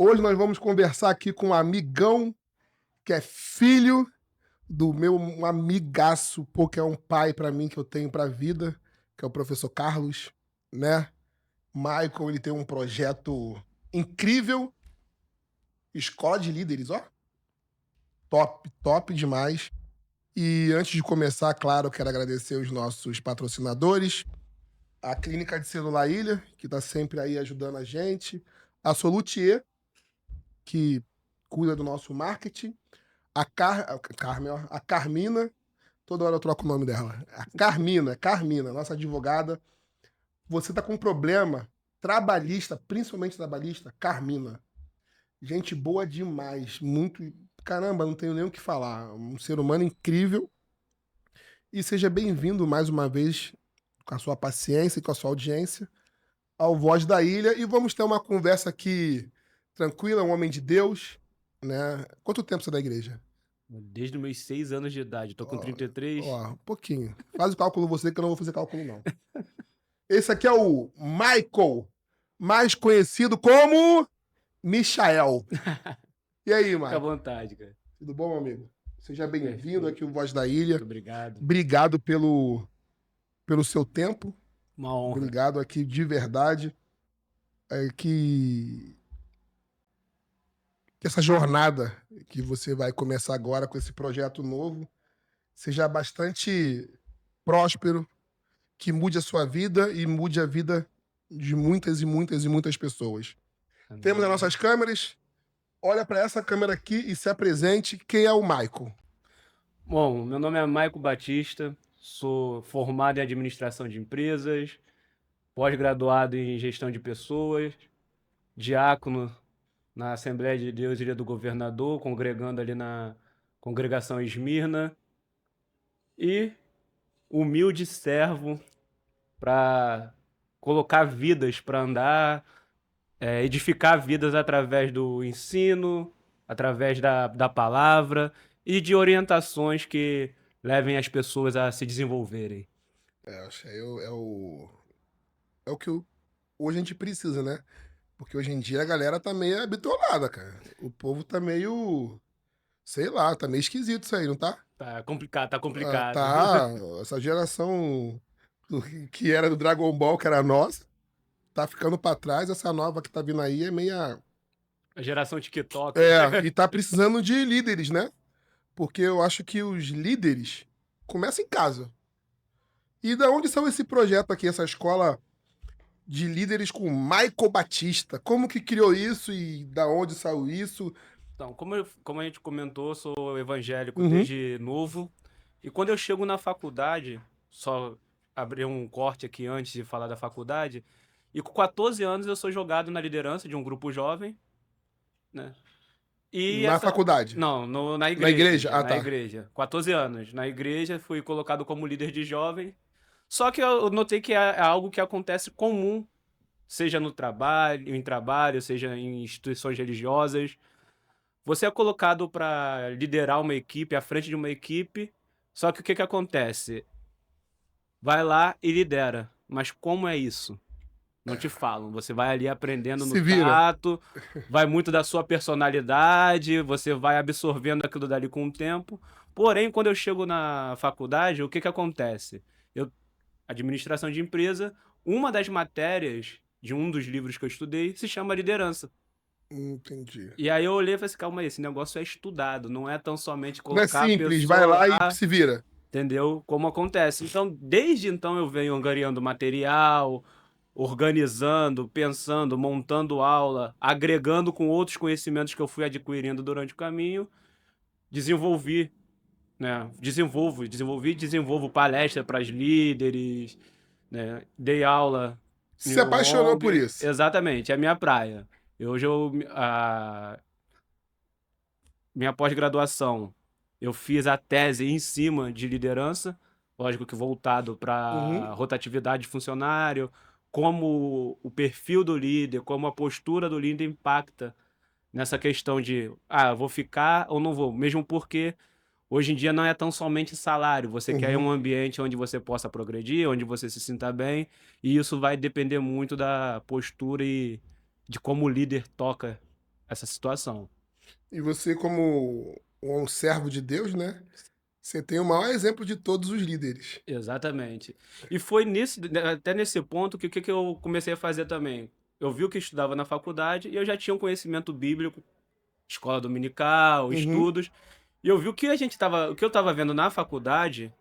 Hoje nós vamos conversar aqui com um amigão que é filho do meu um amigaço, pô, que é um pai pra mim que eu tenho pra vida, que é o professor Carlos, né? Michael, ele tem um projeto incrível, Escola de Líderes, ó, top, top demais. E antes de começar, claro, eu quero agradecer os nossos patrocinadores, a Clínica de Celular Ilha, que tá sempre aí ajudando a gente, a Solutier, que cuida do nosso marketing, Carmen, ó, a Carmina, toda hora eu troco o nome dela. A Carmina, nossa advogada. Você tá com um problema trabalhista, principalmente trabalhista, Carmina. Gente boa demais, muito. Caramba, não tenho nem o que falar. Um ser humano incrível. E seja bem-vindo mais uma vez, com a sua paciência e com a sua audiência, ao Voz da Ilha. E vamos ter uma conversa aqui tranquila, um homem de Deus, né? Quanto tempo você é da igreja? Desde os meus 6 anos de idade, tô com Ó, 33. ó, um pouquinho. Faz o cálculo você, que eu não vou fazer cálculo, não. Esse aqui é o Michael, mais conhecido como Michael. E aí, Fica à Michael? vontade, cara. Tudo bom, meu amigo? Seja bem-vindo Perfeito. aqui ao Voz da Muito Ilha. obrigado. Obrigado pelo seu tempo. Uma honra. Obrigado aqui de verdade. Que essa jornada que você vai começar agora com esse projeto novo seja bastante próspero, que mude a sua vida e mude a vida de muitas e muitas e muitas pessoas. Temos as Amém. nossas câmeras. Olha para essa câmera aqui e se apresente. Quem é o Michael? Bom, meu nome é Maico Batista, sou formado em administração de empresas, pós-graduado em gestão de pessoas, diácono na Assembleia de Deus Ilha do Governador, congregando ali na congregação Esmirna, e humilde servo para colocar vidas para andar, edificar vidas através do ensino, através da palavra e de orientações que levem as pessoas a se desenvolverem. Acho que é o que hoje a gente precisa, né? Porque hoje em dia a galera tá meio bitolada, cara. O povo tá meio, sei lá, tá meio esquisito isso aí, não tá? Tá complicado, tá Ah, complicado. tá, essa geração que era do Dragon Ball, que era nossa, tá ficando pra trás. Essa nova que tá vindo aí é meia. A geração TikTok. E tá precisando de líderes, né? Porque eu acho que os líderes começam em casa. E da onde saiu esse projeto aqui, essa escola de líderes com Michael Batista? Como que criou isso e da onde saiu isso? Então, como a gente comentou, eu sou evangélico Uhum. desde novo. E quando eu chego na faculdade, só abrir um corte aqui antes de falar da faculdade, e com 14 anos eu sou jogado na liderança de um grupo jovem, né? E Na essa. faculdade? Não, na Na igreja? igreja. Ah, Na tá. igreja. 14 anos. Na igreja, fui colocado como líder de jovem. Só que eu notei que é algo que acontece comum, seja no trabalho, em trabalho, seja em instituições religiosas. Você é colocado para liderar uma equipe, à frente de uma equipe, só que o que que acontece? Vai lá e lidera. Mas como é isso? Não te falam. Você vai ali aprendendo no Se vira. tato, vai muito da sua personalidade, você vai absorvendo aquilo dali com o tempo. Porém, quando eu chego na faculdade, o que que acontece? Eu, administração de empresa, uma das matérias de um dos livros que eu estudei se chama liderança. Entendi. E aí eu olhei e falei assim, calma aí, esse negócio é estudado, não é tão somente Não é colocar a simples, vai pessoa lá e lá, se vira. entendeu? Como acontece. Então, desde então eu venho angariando material, organizando, pensando, montando aula, agregando com outros conhecimentos que eu fui adquirindo durante o caminho, desenvolvi, né? Desenvolvi e desenvolvo palestra para os líderes, né? Dei aula em Se apaixonou por ONG, isso. exatamente, é a minha praia. Hoje minha pós-graduação, eu fiz a tese em cima de liderança, lógico que voltado Uhum. para rotatividade de funcionário, como o perfil do líder, como a postura do líder impacta nessa questão de, eu vou ficar ou não vou, mesmo porque hoje em dia não é tão somente salário, você quer Uhum. um ambiente onde você possa progredir, onde você se sinta bem, e isso vai depender muito da postura e de como o líder toca essa situação. E você, como um servo de Deus, né? Você tem o maior exemplo de todos os líderes. Exatamente. E foi até nesse ponto que o que que eu comecei a fazer também. Eu vi o que eu estudava na faculdade e eu já tinha um conhecimento bíblico, escola dominical, Uhum, estudos, e eu vi o que eu estava vendo na faculdade,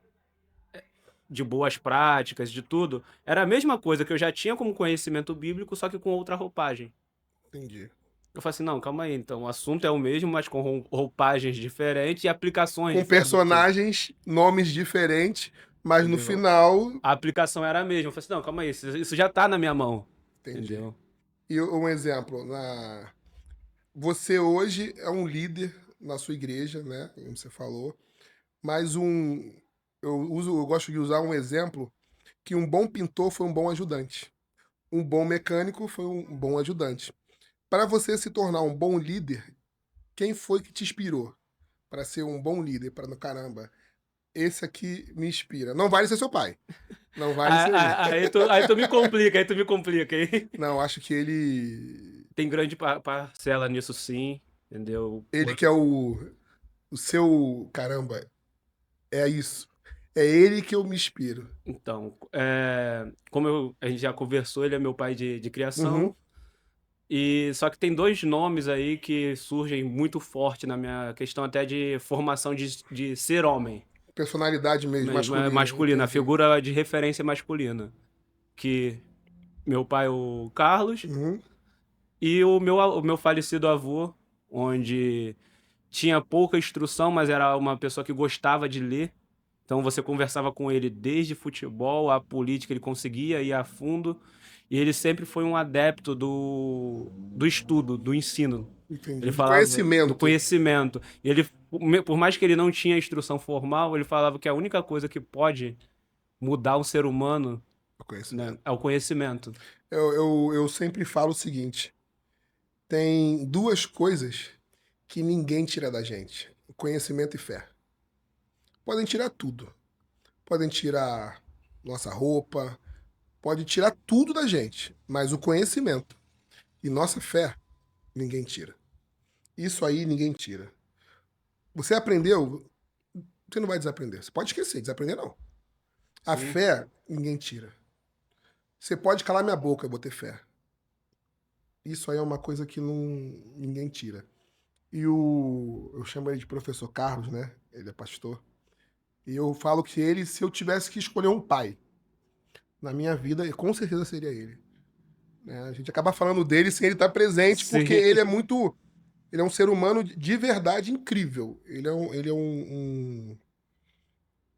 de boas práticas, de tudo, era a mesma coisa que eu já tinha como conhecimento bíblico, só que com outra roupagem. entendi. Eu falei assim: "Não, calma aí, então o assunto é o mesmo, mas com roupagens diferentes e aplicações Com diferentes", do tipo, personagens, nomes diferentes, mas no entendeu? final. A aplicação era a mesma. Eu falei assim: "Não, calma aí, isso já tá na minha mão", Entendi. entendeu? E um exemplo, você hoje é um líder na sua igreja, né? Como você falou, mas eu gosto de usar um exemplo que um bom pintor foi um bom ajudante. Um bom mecânico foi um bom ajudante. Para você se tornar um bom líder, quem foi que te inspirou para ser um bom líder? Para no caramba, esse aqui me inspira. Não vale ser seu pai. Não vale ser ele. Aí tu me complica, hein? Não, acho que ele. Tem grande parcela nisso sim, entendeu? Ele que é o seu. Caramba, é isso. É ele que eu me inspiro. Então, a gente já conversou, ele é meu pai de Uhum. criação, e só que tem 2 nomes aí que surgem muito forte na minha questão até de formação de ser homem, Personalidade mesmo, mesmo, é masculina, masculina, a entendi. figura de referência masculina, que meu pai, o Carlos, Uhum. e o meu falecido avô, onde tinha pouca instrução, mas era uma pessoa que gostava de ler. Então você conversava com ele desde futebol, a política, ele conseguia ir a fundo. E ele sempre foi um adepto do estudo, do ensino. Ele Entendi. De falava do conhecimento. conhecimento. E ele, por mais que ele não tinha instrução formal, ele falava que a única coisa que pode mudar um ser humano, O né, conhecimento. é o conhecimento. Eu sempre falo o seguinte: tem duas coisas que ninguém tira da gente: conhecimento e fé. Podem tirar tudo. Podem tirar nossa roupa, pode tirar tudo da gente, mas o conhecimento e nossa fé, ninguém tira. Isso aí ninguém tira. Você aprendeu, você não vai desaprender. Você pode esquecer, desaprender não. A Sim, fé, ninguém tira. Você pode calar minha boca, eu vou ter fé. Isso aí é uma coisa que ninguém tira. Eu chamo ele de professor Carlos, né? Ele é pastor. E eu falo que ele, se eu tivesse que escolher um pai na minha vida, com certeza seria ele. Né? A gente acaba falando dele sem ele estar presente, porque sim, ele é um ser humano de verdade incrível.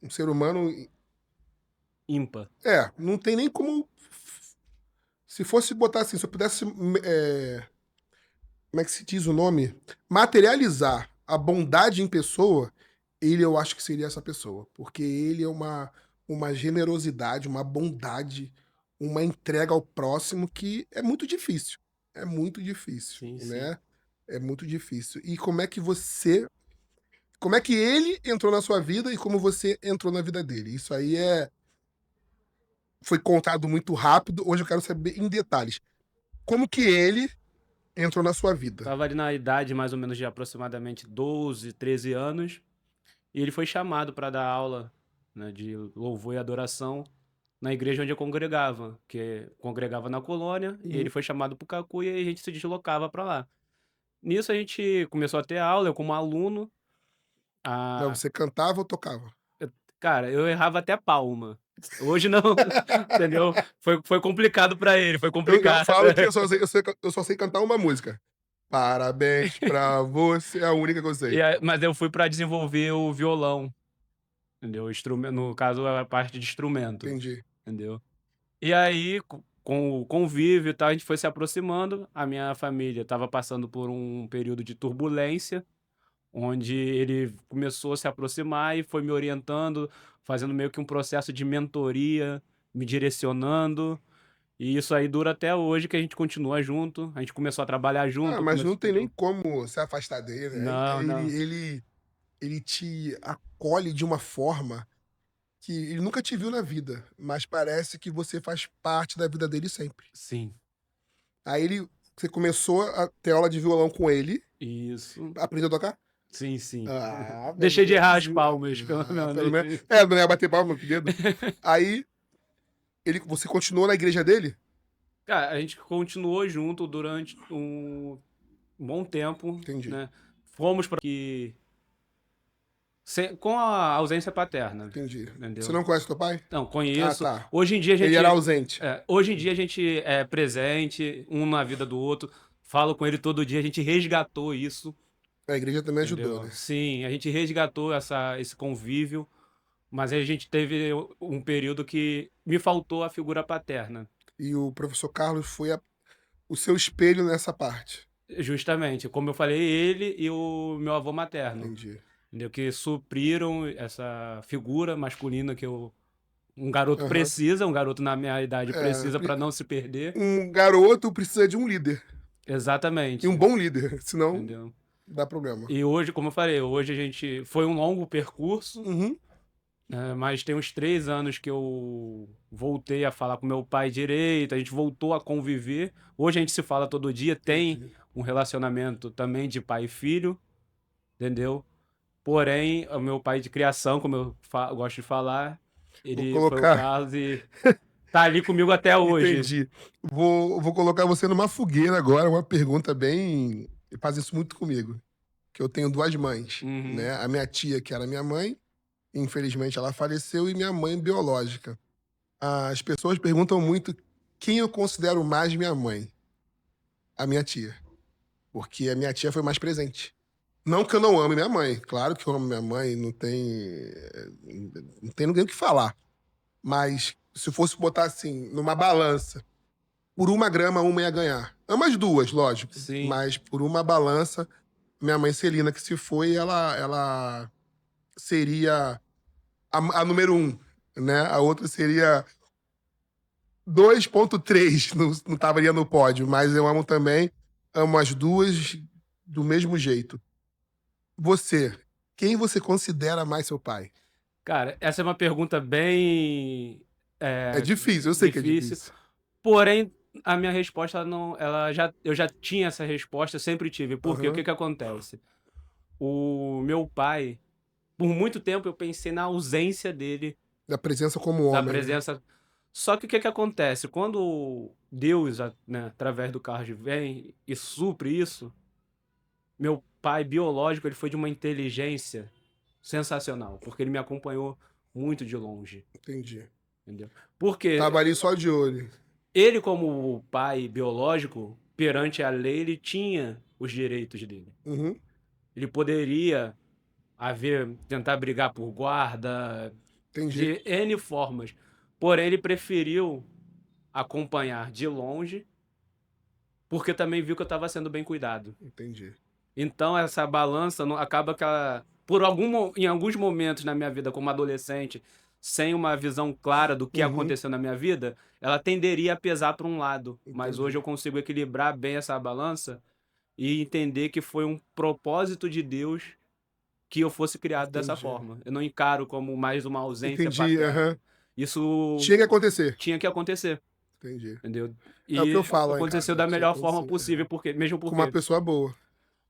Um ser humano. ímpar. Não tem nem como. Se fosse botar assim, se eu pudesse. Como é que se diz o nome? Materializar a bondade em pessoa, ele eu acho que seria essa pessoa. Porque ele é uma generosidade, uma bondade, uma entrega ao próximo que é muito difícil. É muito difícil, Sim, sim. né? É muito difícil. E como é que você. Como é que ele entrou na sua vida e como você entrou na vida dele? Isso aí foi contado muito rápido. Hoje eu quero saber em detalhes. Como que ele entrou na sua vida? Tava ali na idade mais ou menos de aproximadamente 12, 13 anos, e ele foi chamado para dar aula, né, de louvor e adoração na igreja onde eu congregava, que congregava na colônia, e ele Uhum. foi chamado para o Cacuia e a gente se deslocava para lá. Nisso a gente começou a ter aula, eu como aluno, Mas a você cantava ou tocava? eu cara, eu errava até palma. Hoje não, entendeu? Foi complicado para ele, foi Eu complicado. falo que eu só sei cantar uma música. Parabéns pra você, é a única que eu sei. Mas eu fui para desenvolver o violão. Entendeu? No caso, a parte de instrumento, Entendi. entendeu? E aí, com o convívio e tal, a gente foi se aproximando. A minha família estava passando por um período de turbulência, onde ele começou a se aproximar e foi me orientando, fazendo meio que um processo de mentoria, me direcionando. E isso aí dura até hoje, que a gente continua junto. A gente começou a trabalhar Ah, junto, mas não tem nem entendeu? como se afastar dele, né? Não, não. Ele te acolhe de uma forma que ele nunca te viu na vida, mas parece que você faz parte da vida dele sempre. Sim, Aí ele Você começou a ter aula de violão com ele, Isso. aprendeu a tocar? Sim, sim. Ah, Deixei de errar as beleza. palmas, pelo Pelo menos. menos. Não ia bater palma com o dedo. Aí, você continuou na igreja dele? Cara, a gente continuou junto durante um bom tempo, Entendi, né? Fomos para que com a ausência paterna, entendi. Você entendeu? não conhece teu pai? Não, Ah, conheço. tá. Hoje em dia a Ele era gente, ausente. hoje em dia a gente é presente, um na vida do outro. Falo com ele todo dia, a gente resgatou isso, A igreja também ajudou, entendeu? né? Sim, a gente resgatou esse convívio, mas a gente teve um período que me faltou a figura paterna. E o professor Carlos foi o seu espelho nessa parte. Justamente, como eu falei, ele e o meu avô materno, Entendi. entendeu? Que supriram essa figura masculina que um garoto Aham. precisa, um garoto na minha idade É, precisa para não se perder. um garoto precisa de um líder. E um Exatamente, bom líder, senão entendeu? dá problema. E hoje, como eu falei, hoje a gente foi um longo percurso, Uhum. né, mas tem uns 3 anos que eu voltei a falar com meu pai direito, a gente voltou a conviver. Hoje a gente se fala todo dia, tem Entendi. um relacionamento também de pai e filho, entendeu? Porém, o meu pai de criação, como eu gosto de falar, Vou ele foi o colocar. Carlos e tá ali comigo até hoje. Entendi. Vou colocar você numa fogueira agora, uma pergunta bem. Faz isso muito comigo. Que eu tenho duas mães, Uhum. né? A minha tia, que era minha mãe, infelizmente ela faleceu, e minha mãe biológica. As pessoas perguntam muito quem eu considero mais minha mãe. A minha tia. Porque a minha tia foi mais presente. Não que eu não ame minha mãe. Claro que eu amo minha mãe, não tem ninguém o que falar. Mas se fosse botar assim, numa balança, por 1 grama, uma ia ganhar. Amo as duas, lógico. Sim. Mas por uma balança, minha mãe Celina, que se foi, ela seria a número 1, né? A outra seria 2,3, não estaria no pódio. Mas eu amo também, amo as duas do mesmo jeito. Você, quem você considera mais seu pai? Cara, essa é uma pergunta bem É difícil, eu sei que é difícil. difícil. Porém, a minha resposta não, eu já tinha essa resposta, eu sempre tive. Porque o Aham. que que acontece? O meu pai, por muito tempo eu pensei na ausência dele, Da presença como da homem, né? presença. Só que o que que acontece? Quando Deus, né, através do Carlos vem e supre isso, meu pai biológico, ele foi de uma inteligência sensacional, porque ele me acompanhou muito de longe, Entendi. entendeu? Porque Tava ali só de olho. ele, como pai biológico, perante a lei, ele tinha os direitos dele. Uhum. Ele poderia tentar brigar por guarda, Entendi. de N formas. Porém, ele preferiu acompanhar de longe, porque também viu que eu estava sendo bem cuidado. Entendi. Então, essa balança acaba que ela, em alguns momentos na minha vida, como adolescente, sem uma visão clara do que Uhum. aconteceu na minha vida, ela tenderia a pesar para um lado. Mas Entendi. hoje eu consigo equilibrar bem essa balança e entender que foi um propósito de Deus que eu fosse criado dessa Entendi. forma. Eu não encaro como mais uma ausência Entendi, paterna. aham. Isso Tinha que acontecer. tinha que acontecer, Entendi. entendeu? É o que E eu falo lá em aconteceu casa. da Tinha melhor que forma acontecer. possível, porque mesmo Com uma porque pessoa boa.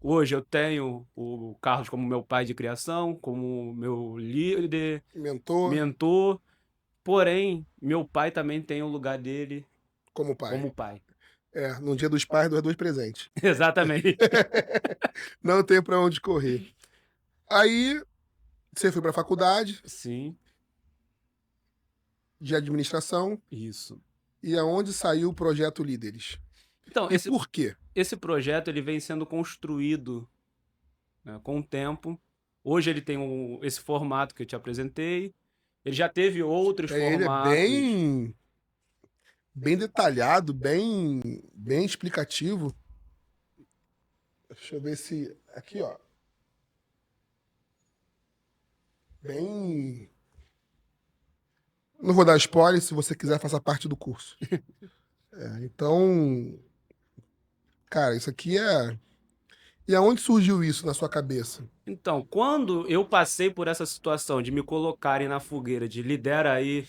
hoje eu tenho o Carlos como meu pai de criação, como meu líder, Mentor, mentor, porém, meu pai também tem o lugar dele como pai. como pai. No dia dos pais, dois presentes. Exatamente. Não tem pra onde correr. Aí, você foi pra faculdade Sim, de administração, isso. e aonde saiu o projeto Líderes? Então, E por quê? esse projeto ele vem sendo construído, né, com o tempo. Hoje ele tem esse formato que eu te apresentei. Ele já teve outros Ele é formatos. bem detalhado, bem explicativo. Deixa eu ver se... Aqui, ó. Bem... Não vou dar spoiler, se você quiser, faça parte do curso. Então, cara, isso aqui é... E aonde surgiu isso na sua cabeça? Então, quando eu passei por essa situação de me colocarem na fogueira, de lidera aí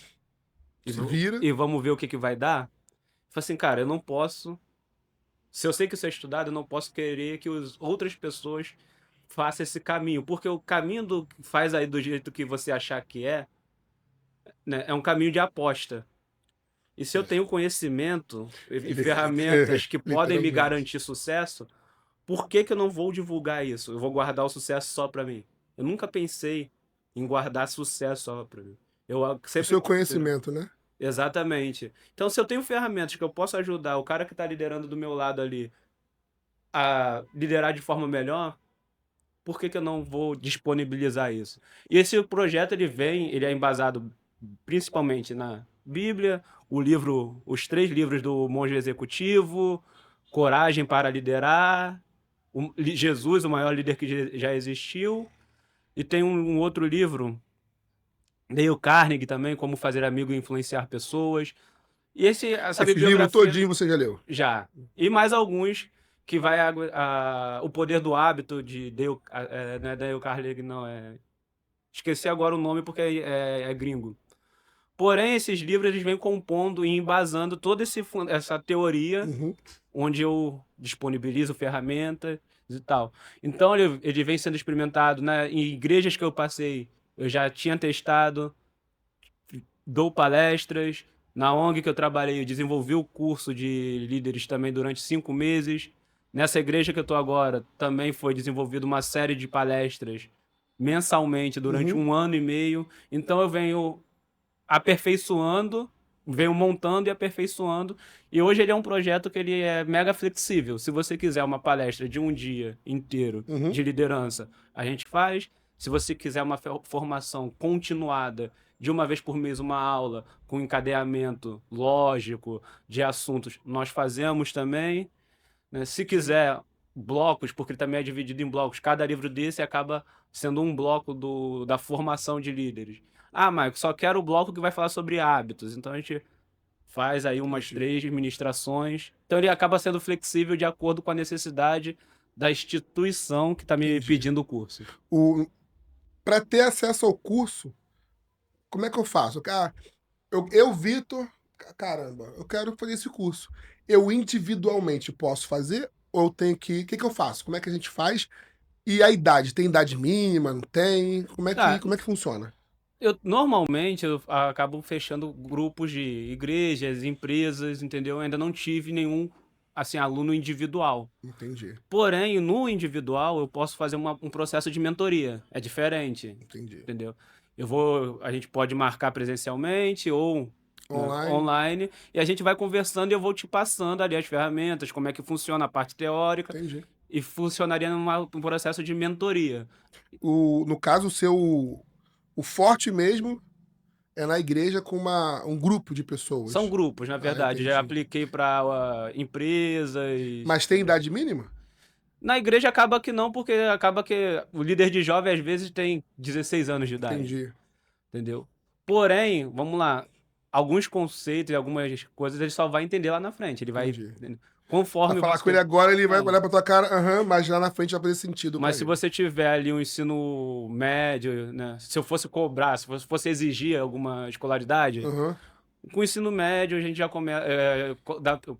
Se vira. e vamos ver o que que vai dar, eu falei assim, cara, eu não posso Se eu sei que isso é estudado, eu não posso querer que outras pessoas façam esse caminho, porque o caminho do faz aí do jeito que você achar que é, né, é um caminho de aposta. E se eu tenho conhecimento e ferramentas que podem me Literalmente. garantir sucesso, por que que eu não vou divulgar isso? Eu vou guardar o sucesso só para mim. Eu nunca pensei em guardar sucesso só para mim. O Sempre seu considero. conhecimento, né? Exatamente. Então, se eu tenho ferramentas que eu posso ajudar o cara que está liderando do meu lado ali a liderar de forma melhor, por que que eu não vou disponibilizar isso? E esse projeto ele é embasado principalmente na Bíblia, os 3 livros do Monge Executivo, Coragem para Liderar, Jesus, o maior líder que já existiu, e tem um outro livro, Dale Carnegie também, Como Fazer Amigo e Influenciar Pessoas. E essa Esse livro bibliografia todinho você já leu? já. E mais alguns que vai O Poder do Hábito de Dale, não é Dale Carnegie, não, esqueci agora o nome porque é gringo. Porém, esses livros eles vêm compondo e embasando toda essa teoria, Uhum. onde eu disponibilizo ferramentas e tal. Então, ele vem sendo experimentado, né, em igrejas que eu passei, eu já tinha testado, dou palestras. Na ONG que eu trabalhei, eu desenvolvi o curso de líderes também durante 5 meses. Nessa igreja que eu estou agora, também foi desenvolvida uma série de palestras mensalmente durante Uhum. 1 ano e meio. Então eu venho aperfeiçoando, venho montando e aperfeiçoando. E hoje ele é um projeto que ele é mega flexível. Se você quiser uma palestra de um dia inteiro Uhum. de liderança, a gente faz. Se você quiser uma formação continuada, de uma vez por mês, uma aula com encadeamento lógico de assuntos, nós fazemos também, né? Se quiser blocos, porque ele também é dividido em blocos, cada livro desse acaba sendo um bloco da formação de líderes. Ah, Maico, só quero o bloco que vai falar sobre hábitos. Então a gente faz aí umas Entendi. 3 ministrações. Então ele acaba sendo flexível de acordo com a necessidade da instituição que está me Entendi. pedindo o curso. Para ter acesso ao curso, como é que eu faço? Eu, Vitor, caramba, eu quero fazer esse curso. Eu individualmente posso fazer ou eu tenho que. O que que eu faço? Como é que a gente faz? E a idade? Tem idade mínima? Não tem? Ah, Como é que funciona? normalmente eu acabo fechando grupos de igrejas, empresas, entendeu? Eu ainda não tive nenhum assim aluno individual. Entendi, Porém, no individual eu posso fazer um processo de mentoria. É diferente, entendi. entendeu? A gente pode marcar presencialmente ou, né, Online? online, e a gente vai conversando e eu vou te passando ali as ferramentas, como é que funciona a parte teórica, Entendi. e funcionaria num processo de mentoria. No caso, o forte mesmo é na igreja com um grupo de São pessoas. grupos, na Ah, verdade. Já entendi. apliquei para empresas, Mas tem entendeu? idade mínima? Na igreja acaba que não, porque acaba que o líder de jovem às vezes tem 16 anos de idade, Entendi, entendeu? Porém, vamos lá, alguns conceitos e algumas coisas ele só vai entender lá na frente. Ele vai, entendi. Vai conforme falar com ele você. agora, ele vai É. olhar pra tua cara, aham, mas lá na frente vai fazer sentido pra Mas se ele. você tiver ali um ensino médio, né? Se eu fosse cobrar, se fosse exigir alguma escolaridade, Aham, com o ensino médio, a gente já começa.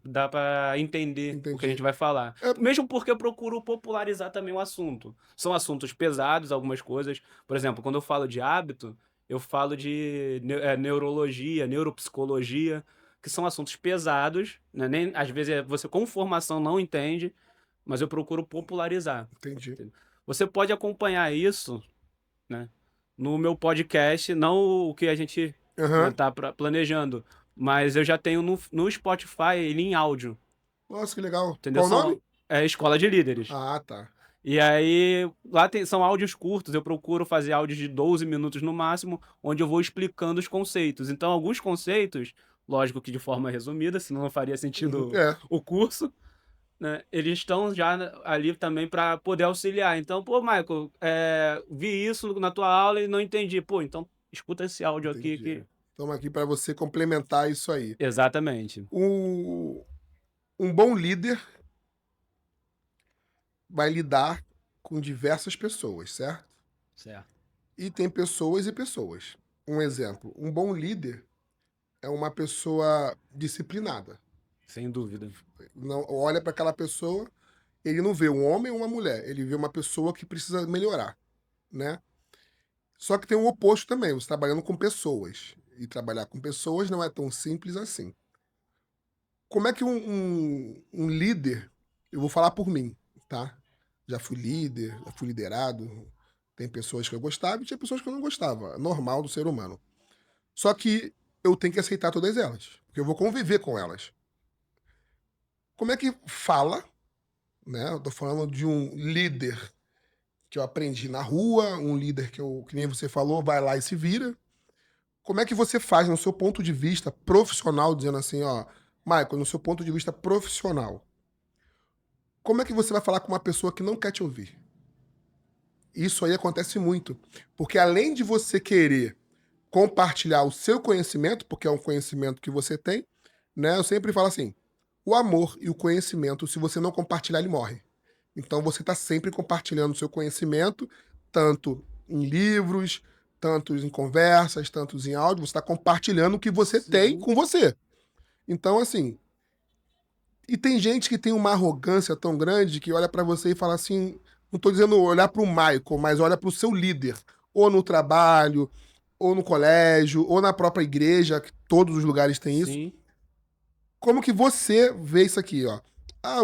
Dá para entender o que a gente entendi. vai falar. É, Mesmo porque eu procuro popularizar também o assunto. São assuntos pesados, algumas coisas. Por exemplo, quando eu falo de hábito, eu falo de neurologia, neuropsicologia, que são assuntos pesados, né? Nem, às vezes você com formação não entende, mas eu procuro popularizar. entendi. Entendeu? Você pode acompanhar isso, né, no meu podcast, não o que a gente, né, Aham. tá planejando, mas eu já tenho no Spotify ele em áudio, Nossa, que legal. entendeu? Qual o nome? Escola de Líderes. Ah, tá. E aí, lá são áudios curtos, eu procuro fazer áudios de 12 minutos no máximo, onde eu vou explicando os conceitos. Então, alguns conceitos, lógico que de forma resumida, senão não faria Uhum. sentido É, o curso, né, eles estão já ali também para poder auxiliar. Então, pô, Michael, vi isso na tua aula e não entendi. Pô, então escuta esse áudio aqui entendi. que. Estamos aqui para você complementar isso aí. Exatamente. O, um bom líder vai lidar com diversas pessoas, certo? Certo. E tem pessoas e pessoas. Um exemplo, um bom líder é uma pessoa disciplinada. Sem dúvida. Não, olha para aquela pessoa, ele não vê um homem ou uma mulher, ele vê uma pessoa que precisa melhorar, né? Só que tem o oposto também, você trabalhando com pessoas. E trabalhar com pessoas não é tão simples assim. Como é que um líder, eu vou falar por mim, tá? Já fui líder, já fui liderado, tem pessoas que eu gostava e tinha pessoas que eu não gostava, normal do ser humano. Só que eu tenho que aceitar todas elas, porque eu vou conviver com elas. Como é que fala, né? Eu tô falando de um líder que eu aprendi na rua, um líder que nem você falou, vai lá e se vira. Como é que você faz no seu ponto de vista profissional, dizendo assim, ó, Michael, no seu ponto de vista profissional, como é que você vai falar com uma pessoa que não quer te ouvir? Isso aí acontece muito, porque além de você querer compartilhar o seu conhecimento, porque é um conhecimento que você tem, né? Eu sempre falo assim, o amor e o conhecimento, se você não compartilhar, ele morre. Então você está sempre compartilhando o seu conhecimento, tanto em livros, tanto em conversas, tanto em áudio, você está compartilhando o que você tem com você. Então, assim, e tem gente que tem uma arrogância tão grande que olha para você e fala assim, não estou dizendo olhar para o Michael, mas olha para o seu líder, ou no trabalho, ou no colégio, ou na própria igreja, que todos os lugares têm isso. Sim. Como que você vê isso aqui, ó? Ah,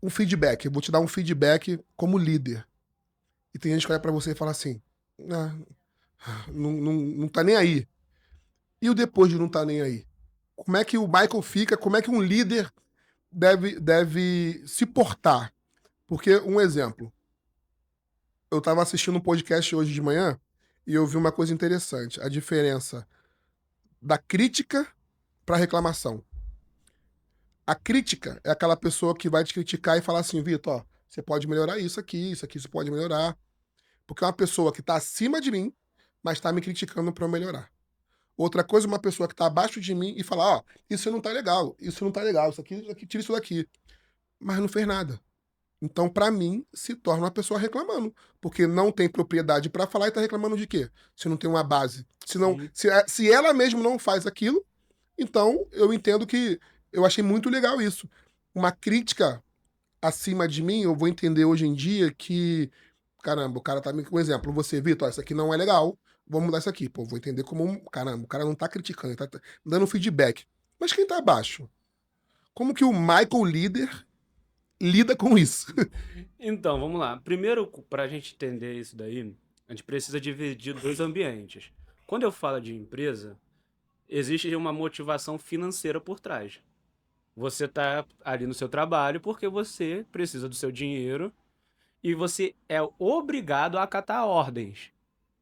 um feedback, eu vou te dar um feedback como líder. E tem gente que olha pra você e fala assim, ah, não tá nem aí. E o depois de não tá nem aí? Como é que o Michael fica? Como é que um líder deve se portar? Porque, um exemplo, eu tava assistindo um podcast hoje de manhã e eu vi uma coisa interessante. A diferença da crítica pra reclamação. A crítica é aquela pessoa que vai te criticar e falar assim, Vitor, ó, você pode melhorar isso aqui você pode melhorar. Porque é uma pessoa que está acima de mim, mas está me criticando para eu melhorar. Outra coisa, uma pessoa que está abaixo de mim e falar, ó, isso não tá legal, isso aqui, tira isso daqui. Mas não fez nada. Então, para mim, se torna uma pessoa reclamando. Porque não tem propriedade para falar e está reclamando de quê? Se não tem uma base. Se ela mesma não faz aquilo, então eu entendo que eu achei muito legal isso. Uma crítica acima de mim, eu vou entender hoje em dia que caramba, o cara tá me. Um exemplo, você, Vitor, isso aqui não é legal, vamos mudar isso aqui. Pô, vou entender como. Caramba, o cara não tá criticando, ele tá dando feedback. Mas quem tá abaixo? Como que o Michael líder lida com isso? Então, vamos lá. Primeiro, para a gente entender isso daí, a gente precisa dividir dois ambientes. Quando eu falo de empresa, existe uma motivação financeira por trás. Você está ali no seu trabalho porque você precisa do seu dinheiro e você é obrigado a acatar ordens.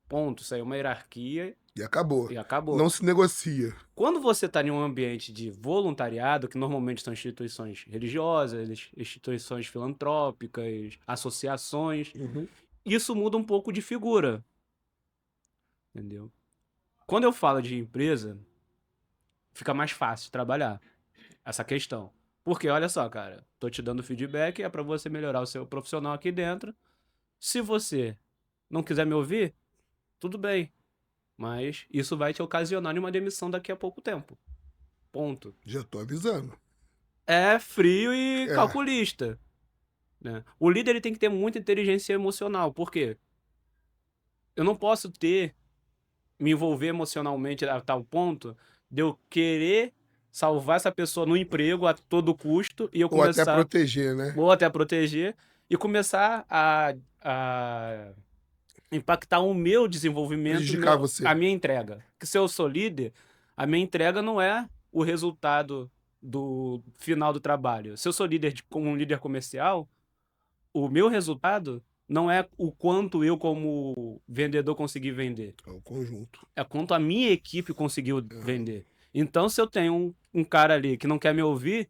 Ponto. Isso aí é uma hierarquia E acabou. e acabou. Não se negocia. Quando você está em um ambiente de voluntariado, que normalmente são instituições religiosas, instituições filantrópicas, associações, isso muda um pouco de figura. Entendeu? Quando eu falo de empresa, fica mais fácil trabalhar essa questão. Porque, olha só, cara, tô te dando feedback, é para você melhorar o seu profissional aqui dentro. Se você não quiser me ouvir, tudo bem. Mas isso vai te ocasionar uma demissão daqui a pouco tempo. Ponto. Já tô avisando. É frio e calculista. Né? O líder ele tem que ter muita inteligência emocional. Por quê? Eu não posso me envolver emocionalmente a tal ponto de eu querer salvar essa pessoa no emprego a todo custo e eu Ou até começar... proteger, né? Ou até proteger e começar a impactar o meu desenvolvimento, Prejudicar você. a minha entrega. Porque se eu sou líder, a minha entrega não é o resultado do final do trabalho. Se eu sou líder como um líder comercial, o meu resultado não é o quanto eu como vendedor consegui vender. É o conjunto. É quanto a minha equipe conseguiu vender. Então, se eu tenho um cara ali que não quer me ouvir,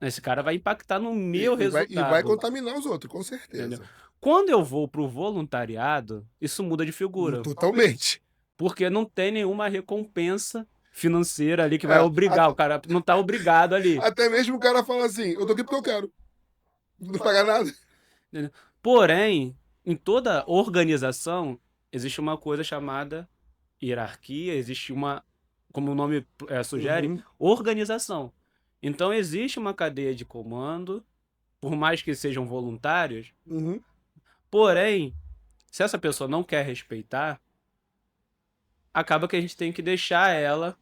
esse cara vai impactar no meu resultado. E vai contaminar os outros, com certeza. Entendeu? Quando eu vou pro voluntariado, isso muda de figura. Totalmente. Porque não tem nenhuma recompensa financeira ali que vai obrigar. O cara não tá obrigado ali. Até mesmo o cara fala assim, eu tô aqui porque eu quero. Não pagar nada. Entendeu? Porém, em toda organização, existe uma coisa chamada hierarquia, existe uma, como o nome sugere, organização. Então existe uma cadeia de comando, por mais que sejam voluntários, Uhum. porém, se essa pessoa não quer respeitar, acaba que a gente tem que deixar ela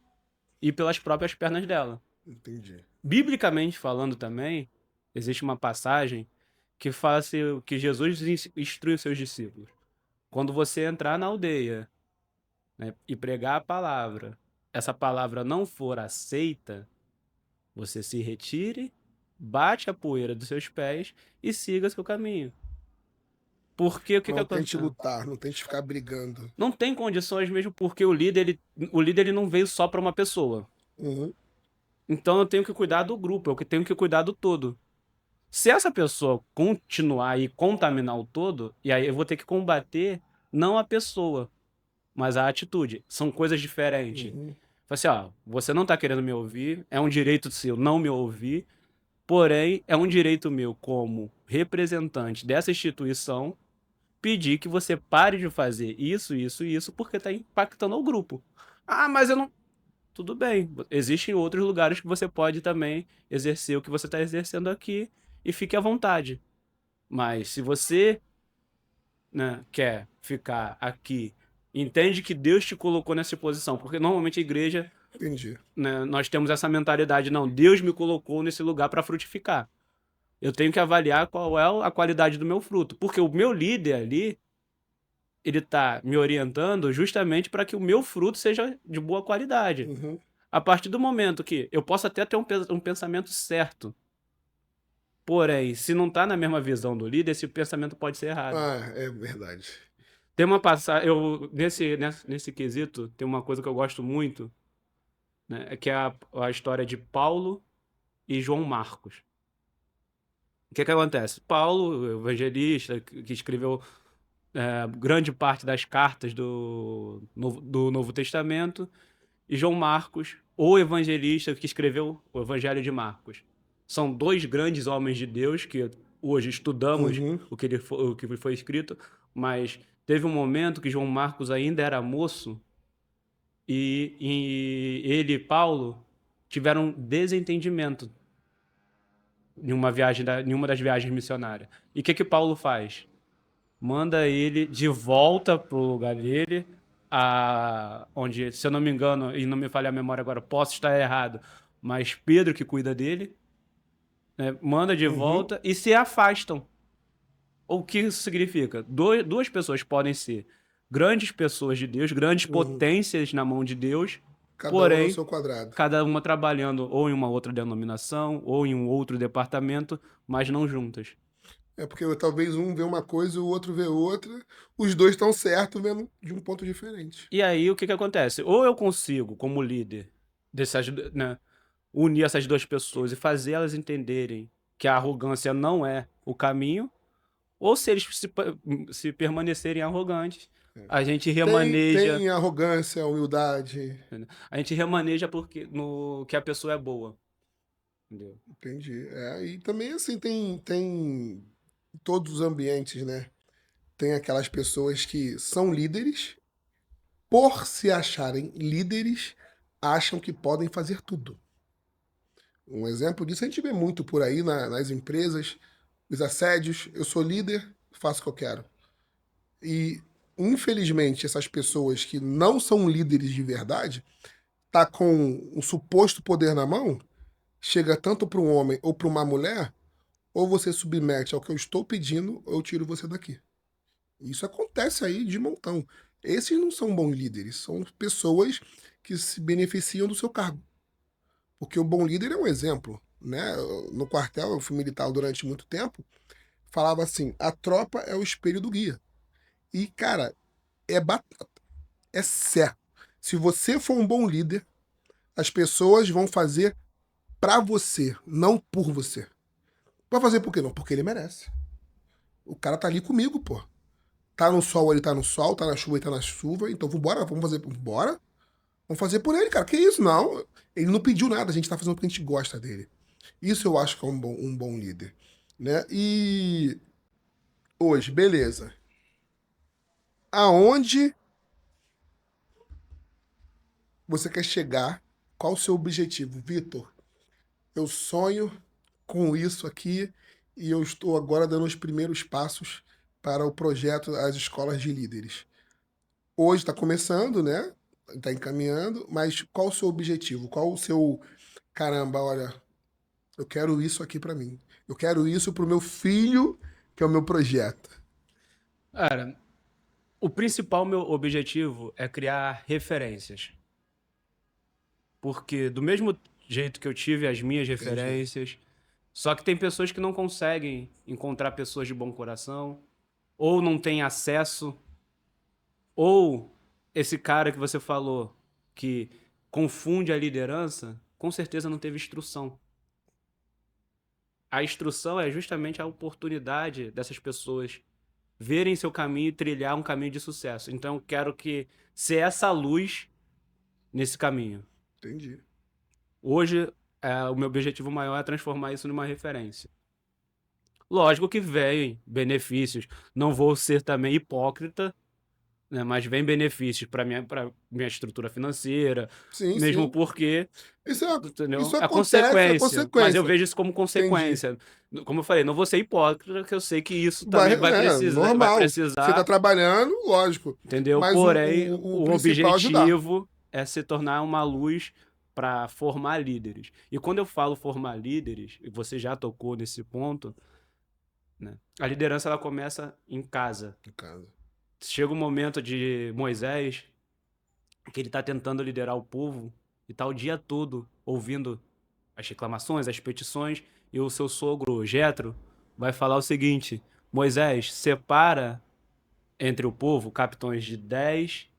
ir pelas próprias pernas dela. Entendi. Biblicamente falando também, existe uma passagem que fala que Jesus instrui os seus discípulos. Quando você entrar na aldeia, né, e pregar a palavra, essa palavra não for aceita, você se retire, bate a poeira dos seus pés e siga seu caminho. Porque o que que Não tente acontece? lutar, não tente ficar brigando. Não tem condições mesmo porque o líder ele não veio só para uma pessoa. Uhum. Então eu tenho que cuidar do grupo, eu que tenho que cuidar do todo. Se essa pessoa continuar e contaminar o todo, e aí eu vou ter que combater não a pessoa, mas a atitude. São coisas diferentes. Uhum. Fala assim, ó, você não tá querendo me ouvir, é um direito seu não me ouvir, porém é um direito meu como representante dessa instituição pedir que você pare de fazer isso, isso e isso, porque tá impactando o grupo. Ah, mas eu não. Tudo bem, existem outros lugares que você pode também exercer o que você está exercendo aqui e fique à vontade. Mas se você, né, quer ficar aqui, entende que Deus te colocou nessa posição, porque normalmente a igreja, Entendi. né, nós temos essa mentalidade, não, Deus me colocou nesse lugar para frutificar. Eu tenho que avaliar qual é a qualidade do meu fruto, porque o meu líder ali, ele tá me orientando justamente para que o meu fruto seja de boa qualidade. Uhum. A partir do momento que eu posso até ter um pensamento certo, porém, se não tá na mesma visão do líder, esse pensamento pode ser errado. Ah, é verdade. Tem uma passagem, nesse quesito, tem uma coisa que eu gosto muito, né, que é a história de Paulo e João Marcos. O que que acontece? Paulo, o evangelista, que escreveu grande parte das cartas do Novo Testamento, e João Marcos, o evangelista que escreveu o Evangelho de Marcos. São dois grandes homens de Deus que hoje estudamos Uhum. o que foi escrito, mas teve um momento que João Marcos ainda era moço e ele e Paulo tiveram um desentendimento em uma das viagens missionárias. E o que que Paulo faz? Manda ele de volta pro lugar dele, onde, se eu não me engano, e não me falha a memória agora, posso estar errado, mas Pedro que cuida dele, né, manda de Uhum. volta e se afastam. O que isso significa? Duas pessoas podem ser grandes pessoas de Deus, grandes Uhum. potências na mão de Deus, Cada um no porém, seu quadrado. cada uma trabalhando ou em uma outra denominação ou em um outro departamento, mas não juntas. É porque talvez um vê uma coisa e o outro vê outra. Os dois estão certos vendo de um ponto diferente. E aí, o que que acontece? Ou eu consigo, como líder, né, unir essas duas pessoas e fazer elas entenderem que a arrogância não é o caminho, ou se eles se permanecerem arrogantes, a gente remaneja, Tem arrogância, humildade. entendeu? A gente remaneja porque no que a pessoa é boa, entendeu? Entendi. É, e também assim tem em todos os ambientes, né? Tem aquelas pessoas que são líderes, por se acharem líderes, acham que podem fazer tudo. Um exemplo disso a gente vê muito por aí nas empresas, os assédios. Eu sou líder, faço o que eu quero. E, infelizmente, essas pessoas que não são líderes de verdade, tá com um suposto poder na mão, chega tanto para um homem ou para uma mulher, ou você submete ao que eu estou pedindo, ou eu tiro você daqui. Isso acontece aí de montão. Esses não são bons líderes, são pessoas que se beneficiam do seu cargo. Porque o bom líder é um exemplo, né? No quartel, eu fui militar durante muito tempo, falava assim: a tropa é o espelho do guia. E, cara, é batata, é certo. Se você for um bom líder, as pessoas vão fazer pra você, não por você. Vai fazer por quê? Não, porque ele merece. O cara tá ali comigo, pô. Tá no sol, ele tá no sol, tá na chuva, ele tá na chuva. Então vambora, vamos fazer. Bora. Vamos fazer por ele, cara. Que isso? Não. Ele não pediu nada, a gente tá fazendo porque a gente gosta dele. Isso eu acho que é um bom líder. Né? E hoje, beleza. Aonde você quer chegar? Qual o seu objetivo, Vitor? Eu sonho com isso aqui e eu estou agora dando os primeiros passos para o projeto As Escolas de Líderes. Hoje está começando, né? Está encaminhando, mas qual o seu objetivo? Qual o seu caramba? Olha, eu quero isso aqui para mim. Eu quero isso para o meu filho, que é o meu projeto. Cara, o principal meu objetivo é criar referências. Porque do mesmo jeito que eu tive as minhas Entendi. referências, só que tem pessoas que não conseguem encontrar pessoas de bom coração, ou não têm acesso, ou esse cara que você falou que confunde a liderança, com certeza não teve instrução. A instrução é justamente a oportunidade dessas pessoas verem seu caminho e trilhar um caminho de sucesso. Então eu quero que ser essa luz nesse caminho. Entendi. Hoje, o meu objetivo maior é transformar isso numa referência. Lógico que vem benefícios. Não vou ser também hipócrita, né? Mas vem benefícios para minha estrutura financeira, Sim, mesmo sim. porque, Isso entendeu? É acontece, é consequência. Mas eu consequência. vejo isso como Entendi. consequência. Como eu falei, não vou ser hipócrita, que eu sei que isso também vai Normal. Você está precisar, trabalhando, lógico. entendeu? Mas Porém, o o principal é ajudar. objetivo é se tornar uma luz para formar líderes. E quando eu falo formar líderes, e você já tocou nesse ponto, né? A liderança ela começa em casa. No caso. Chega o momento de Moisés, que ele está tentando liderar o povo e está o dia todo ouvindo as reclamações, as petições, e o seu sogro, Jetro, vai falar o seguinte: Moisés, separa entre o povo capitões de 10,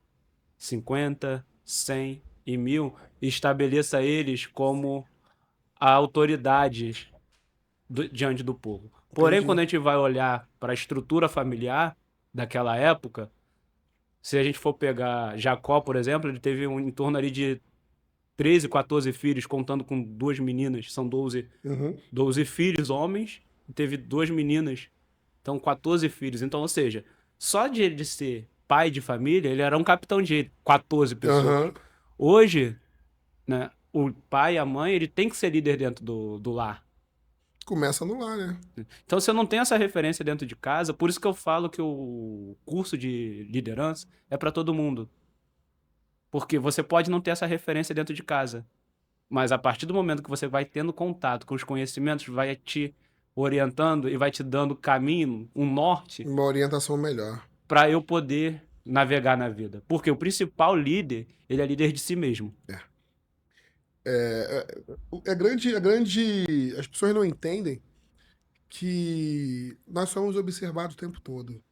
50, 100 e 1000 e estabeleça eles como a autoridade diante do povo. Porém, Entendi. quando a gente vai olhar para a estrutura familiar daquela época, se a gente for pegar Jacó, por exemplo, ele teve em torno ali de 13, 14 filhos, contando com duas meninas, são 12, Uhum. 12 filhos homens, e teve duas meninas, então 14 filhos. Então, ou seja, só de ele ser pai de família, ele era um capitão de 14 pessoas. Aham. Hoje, né, o pai e a mãe, ele tem que ser líder dentro do lar. Começa no lar, né? Então, você não tem essa referência dentro de casa, por isso que eu falo que o curso de liderança é para todo mundo. Porque você pode não ter essa referência dentro de casa, mas a partir do momento que você vai tendo contato com os conhecimentos, vai te orientando e vai te dando caminho, um norte, Uma orientação melhor. para eu poder navegar na vida. Porque o principal líder, ele é líder de si mesmo. As pessoas não entendem que nós somos observados o tempo todo.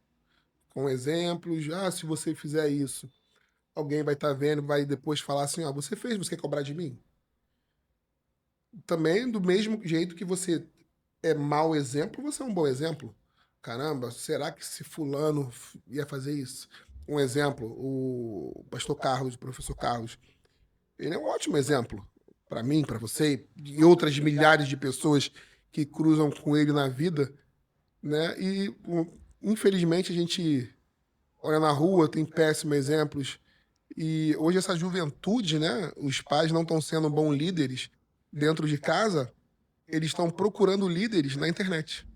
Com exemplos, se você fizer isso, alguém vai estar vendo, vai depois falar assim, você fez, você quer cobrar de mim? Também, do mesmo jeito que você é mau exemplo, você é um bom exemplo. Caramba, será que se fulano ia fazer isso? Um exemplo, o pastor Carlos, o professor Carlos, ele é um ótimo exemplo para mim, para você e outras milhares de pessoas que cruzam com ele na vida, né? E infelizmente a gente olha na rua, tem péssimos exemplos. E hoje essa juventude, né? Os pais não estão sendo bons líderes dentro de casa, eles estão procurando líderes na internet.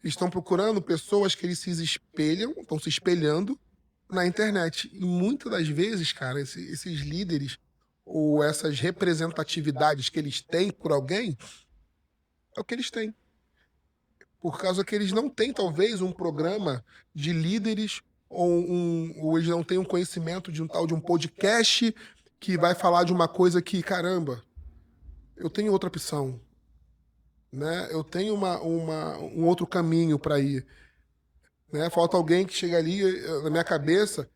Eles estão procurando pessoas que eles se espelham, estão se espelhando na internet. E muitas das vezes, cara, esses líderes ou essas representatividades que eles têm por alguém é o que eles têm. Por causa que eles não têm, talvez, um programa de líderes ou eles não têm um conhecimento de um tal de um podcast que vai falar de uma coisa que, caramba, eu tenho outra opção, né? Eu tenho um outro caminho para ir, né? Falta alguém que chega ali na minha cabeça,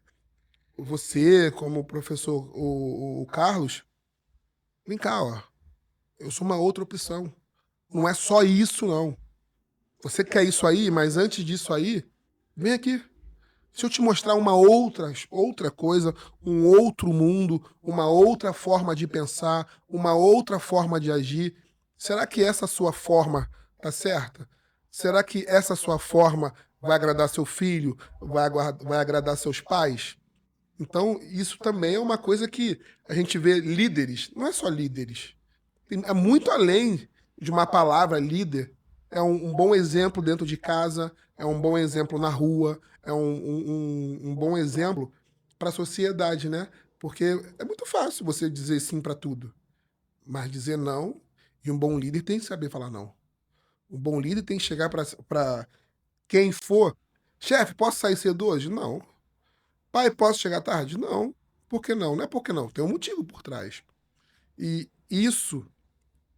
você, como o professor, o Carlos, vem cá, ó, eu sou uma outra opção. Não é só isso, não. Você quer isso aí, mas antes disso aí, vem aqui. Se eu te mostrar uma outra coisa, um outro mundo, uma outra forma de pensar, uma outra forma de agir, será que essa sua forma tá certa? Será que essa sua forma vai agradar seu filho, vai agradar seus pais? Então, isso também é uma coisa que a gente vê líderes, não é só líderes. é muito além de uma palavra líder. É um bom exemplo dentro de casa, é um bom exemplo na rua, é um bom exemplo para a sociedade, né? Porque é muito fácil você dizer sim para tudo, mas dizer não, e um bom líder tem que saber falar não. Um bom líder tem que chegar para quem for. Chefe, posso sair cedo hoje? Não. Pai, posso chegar tarde? Não. Por que não? Não é porque não. Tem um motivo por trás. E isso,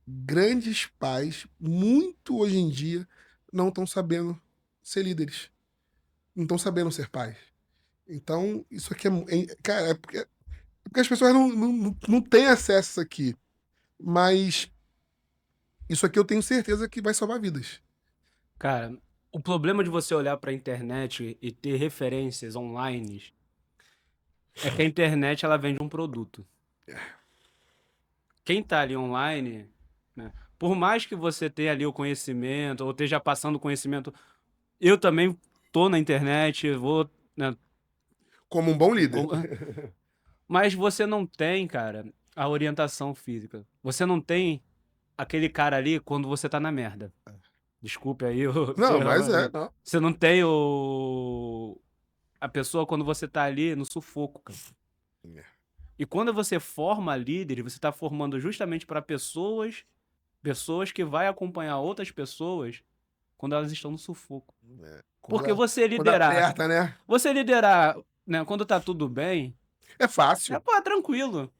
grandes pais, muito hoje em dia, não estão sabendo ser líderes. Não estão sabendo ser pais. Então, isso aqui cara, é porque as pessoas não têm acesso a isso aqui. Mas isso aqui eu tenho certeza que vai salvar vidas. Cara, o problema de você olhar pra internet e ter referências online é que a internet ela vende um produto. Quem tá ali online, né, por mais que você tenha ali o conhecimento ou esteja passando conhecimento, eu também tô na internet, vou, né, Como um bom líder. com- mas você não tem, cara, a orientação física. Você não tem aquele cara ali quando você tá na merda. Desculpe aí o Não, mas termo. não. Você não tem a pessoa quando você tá ali no sufoco, cara. E quando você forma líderes, você tá formando justamente para pessoas que vai acompanhar outras pessoas quando elas estão no sufoco. Porque Quando aperta, né? você liderar, né, quando tá tudo bem, É fácil. pô, tranquilo.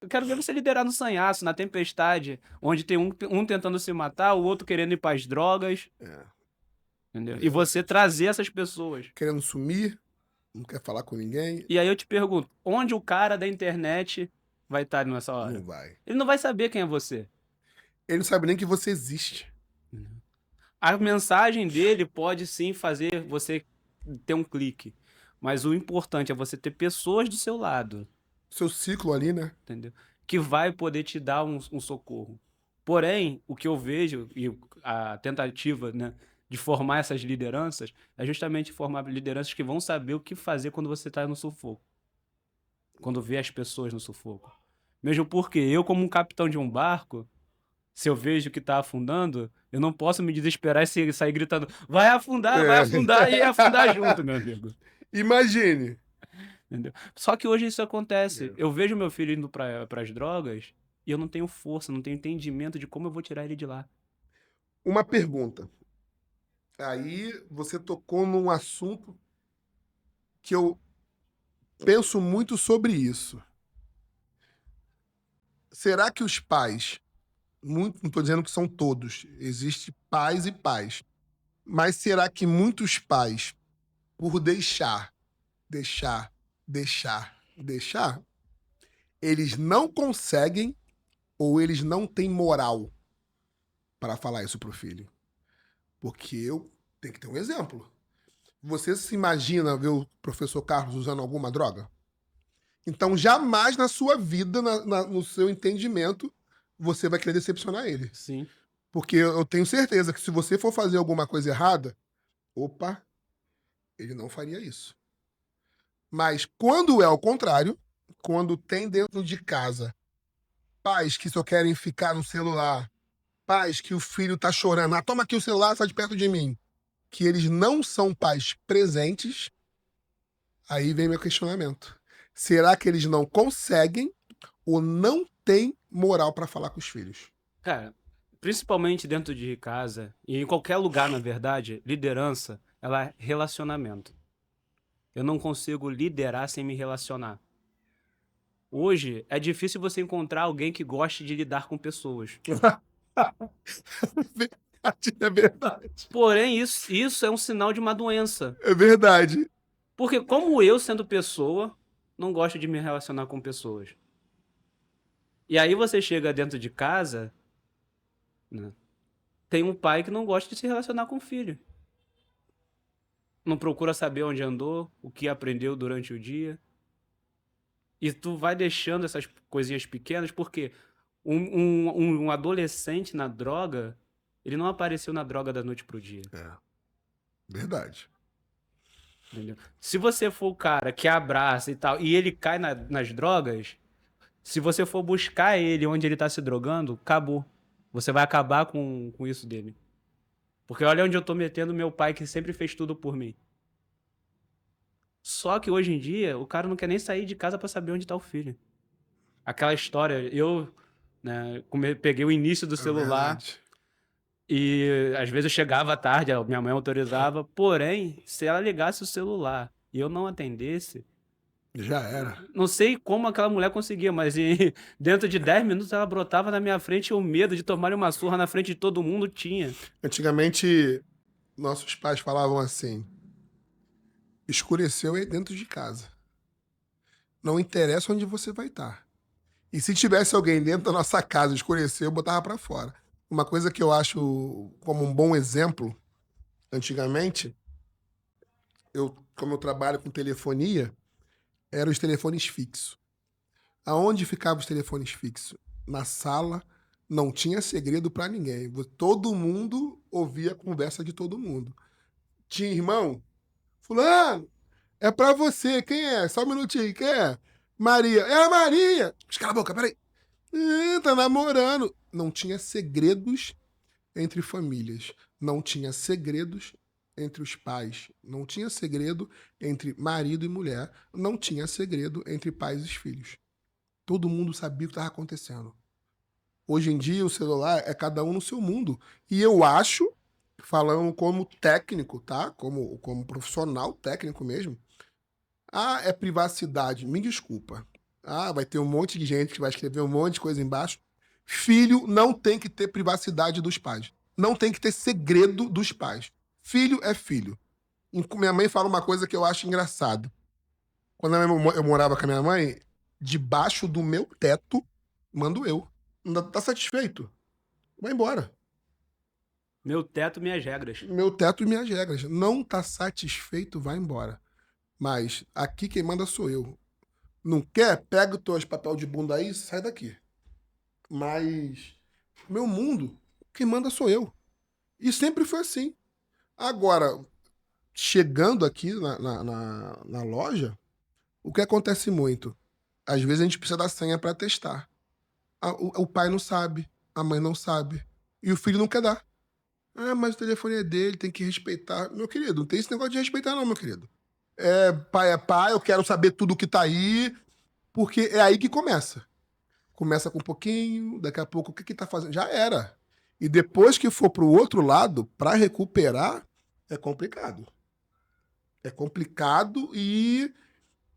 Eu quero ver você liderar no sanhaço, na tempestade, onde tem um tentando se matar, o outro querendo ir pras drogas, É. entendeu? E você trazer essas pessoas. Querendo sumir, não quer falar com ninguém, E aí eu te pergunto, onde o cara da internet vai estar nessa não hora? vai. Ele não vai saber quem é você. Ele não sabe nem que você existe. A mensagem dele pode sim fazer você ter um clique, mas o importante é você ter pessoas do seu lado, Seu ciclo ali, né? entendeu? Que vai poder te dar um socorro. Porém, o que eu vejo e a tentativa, né, de formar essas lideranças é justamente formar lideranças que vão saber o que fazer quando você está no sufoco, quando vê as pessoas no sufoco. Mesmo porque eu, como um capitão de um barco, se eu vejo que tá afundando, eu não posso me desesperar e sair gritando, vai É. afundar e afundar junto, meu amigo. Imagine. Entendeu? Só que hoje isso acontece. É. Eu vejo meu filho indo pras drogas e eu não tenho força, não tenho entendimento de como eu vou tirar ele de lá. Uma pergunta. Aí você tocou num assunto que eu penso muito sobre isso. Será que os pais, muito, não estou dizendo que são todos, existe pais e pais, mas será que muitos pais, por deixar, deixar, eles não conseguem ou eles não têm moral para falar isso pro filho? Porque eu tenho que ter um exemplo. Você se imagina ver o professor Carlos usando alguma droga? Então, jamais na sua vida, no seu entendimento, você vai querer decepcionar ele. Sim. Porque eu tenho certeza que se você for fazer alguma coisa errada, opa, ele não faria isso. Mas quando é ao contrário, quando tem dentro de casa pais que só querem ficar no celular, pais que o filho tá chorando, toma aqui o celular, sai de perto de mim, que eles não são pais presentes, aí vem meu questionamento. Será que eles não conseguem ou não têm moral para falar com os filhos? Cara, principalmente dentro de casa e em qualquer lugar, na verdade, liderança, ela é relacionamento. Eu não consigo liderar sem me relacionar. Hoje é difícil você encontrar alguém que goste de lidar com pessoas. É verdade. Porém, isso é um sinal de uma doença. É verdade. Porque como eu, sendo pessoa, não gosto de me relacionar com pessoas. E aí você chega dentro de casa, né, tem um pai que não gosta de se relacionar com o filho. Não procura saber onde andou, o que aprendeu durante o dia. E tu vai deixando essas coisinhas pequenas, porque um adolescente na droga, ele não apareceu na droga da noite pro dia. É. Verdade. Entendeu? Se você for o cara que abraça e tal, e ele cai nas drogas, Se você for buscar ele onde ele tá se drogando, acabou. Você vai acabar com isso dele. Porque olha onde eu tô metendo meu pai, que sempre fez tudo por mim. Só que hoje em dia, o cara não quer nem sair de casa pra saber onde tá o filho. Aquela história, eu, né, peguei o início do É celular verdade. e às vezes eu chegava tarde, a minha mãe autorizava, porém, se ela ligasse o celular e eu não atendesse, Já era. não sei como aquela mulher conseguia, mas dentro de 10 minutos ela brotava na minha frente e o medo de tomar uma surra na frente de todo mundo tinha. Antigamente, nossos pais falavam assim: escureceu aí dentro de casa. Não interessa onde você vai estar. E se tivesse alguém dentro da nossa casa, escureceu, eu botava pra fora. Uma coisa que eu acho como um bom exemplo, antigamente, como eu trabalho com telefonia, eram os telefones fixos. Aonde ficavam os telefones fixos? Na sala, não tinha segredo pra ninguém. Todo mundo ouvia a conversa de todo mundo. Tinha irmão? Fulano, é pra você. Quem é? Só um minutinho. Quem é? Maria. É a Maria. Cala a boca, peraí. Tá namorando. Não tinha segredos entre famílias. Não tinha segredos entre os pais. Não tinha segredo entre marido e mulher. Não tinha segredo entre pais e filhos. Todo mundo sabia o que estava acontecendo. Hoje em dia, o celular é cada um no seu mundo. E eu acho, falando como técnico, tá? Como profissional técnico mesmo, é privacidade. Me desculpa. Vai ter um monte de gente que vai escrever um monte de coisa embaixo. Filho não tem que ter privacidade dos pais. Não tem que ter segredo dos pais. Filho é filho. Minha mãe fala uma coisa que eu acho engraçado. Quando eu morava com a minha mãe, debaixo do meu teto, mando eu. Não tá satisfeito? Vai embora. Meu teto, minhas regras. Meu teto e minhas regras. Não tá satisfeito? Vai embora. Mas aqui quem manda sou eu. Não quer? Pega os teus papel de bunda aí e sai daqui. Mas meu mundo, quem manda sou eu. E sempre foi assim. Agora, chegando aqui na loja, o que acontece muito? Às vezes a gente precisa da senha para testar. O pai não sabe, a mãe não sabe. E o filho não quer dar. Mas o telefone é dele, tem que respeitar. Meu querido, não tem esse negócio de respeitar, não, meu querido. É pai, eu quero saber tudo que tá aí, porque é aí que começa. Começa com um pouquinho, daqui a pouco, o que tá fazendo? Já era. E depois que for pro outro lado, para recuperar, é complicado. É complicado e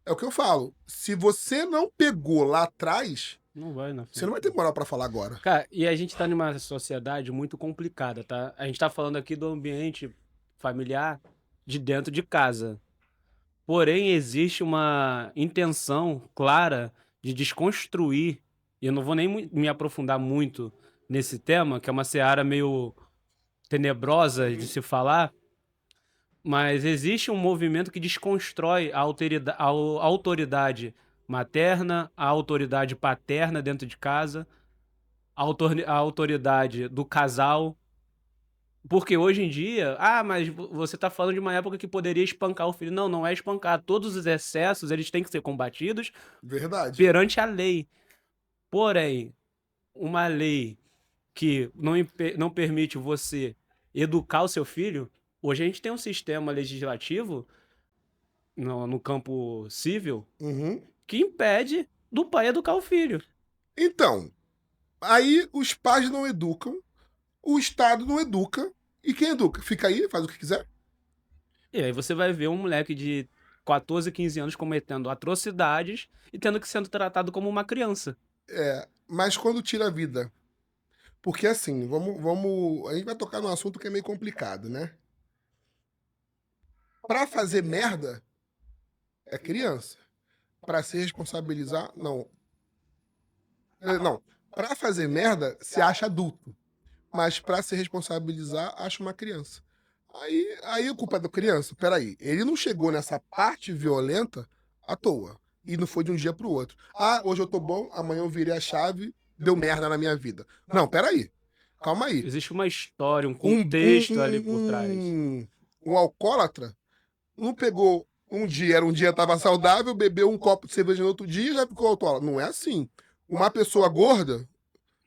é o que eu falo. Se você não pegou lá atrás, Não vai na você não frente. vai ter moral para falar agora. Cara, e a gente tá numa sociedade muito complicada, tá? A gente tá falando aqui do ambiente familiar de dentro de casa. Porém, existe uma intenção clara de desconstruir, e eu não vou nem me aprofundar muito nesse tema, que é uma seara meio tenebrosa de se falar, mas existe um movimento que desconstrói a autoridade materna, a autoridade paterna dentro de casa, a autoridade do casal. Porque hoje em dia, mas você tá falando de uma época que poderia espancar o filho. Não, não é espancar. Todos os excessos, eles têm que ser combatidos Verdade. perante a lei. Porém, uma lei que não permite você educar o seu filho, hoje a gente tem um sistema legislativo no campo civil Uhum. que impede do pai educar o filho. Então, aí os pais não educam, o Estado não educa, e quem educa? Fica aí, faz o que quiser. E aí você vai ver um moleque de 14, 15 anos cometendo atrocidades e tendo que ser tratado como uma criança. Mas quando tira a vida. Porque assim, vamos. A gente vai tocar num assunto que é meio complicado, né? Pra fazer merda, é criança. Pra se responsabilizar, não. Não. Pra fazer merda, se acha adulto. Mas pra se responsabilizar, acha uma criança. Aí a culpa é da criança. Peraí, ele não chegou nessa parte violenta à toa. E não foi de um dia pro outro. Hoje eu tô bom, amanhã eu virei a chave, deu merda na minha vida. Não, peraí. Calma aí. Existe uma história, um Um, contexto ali por trás. um alcoólatra não pegou um dia, tava saudável, bebeu um copo de cerveja no outro dia e já ficou alcoólatra. Não é assim. Uma pessoa gorda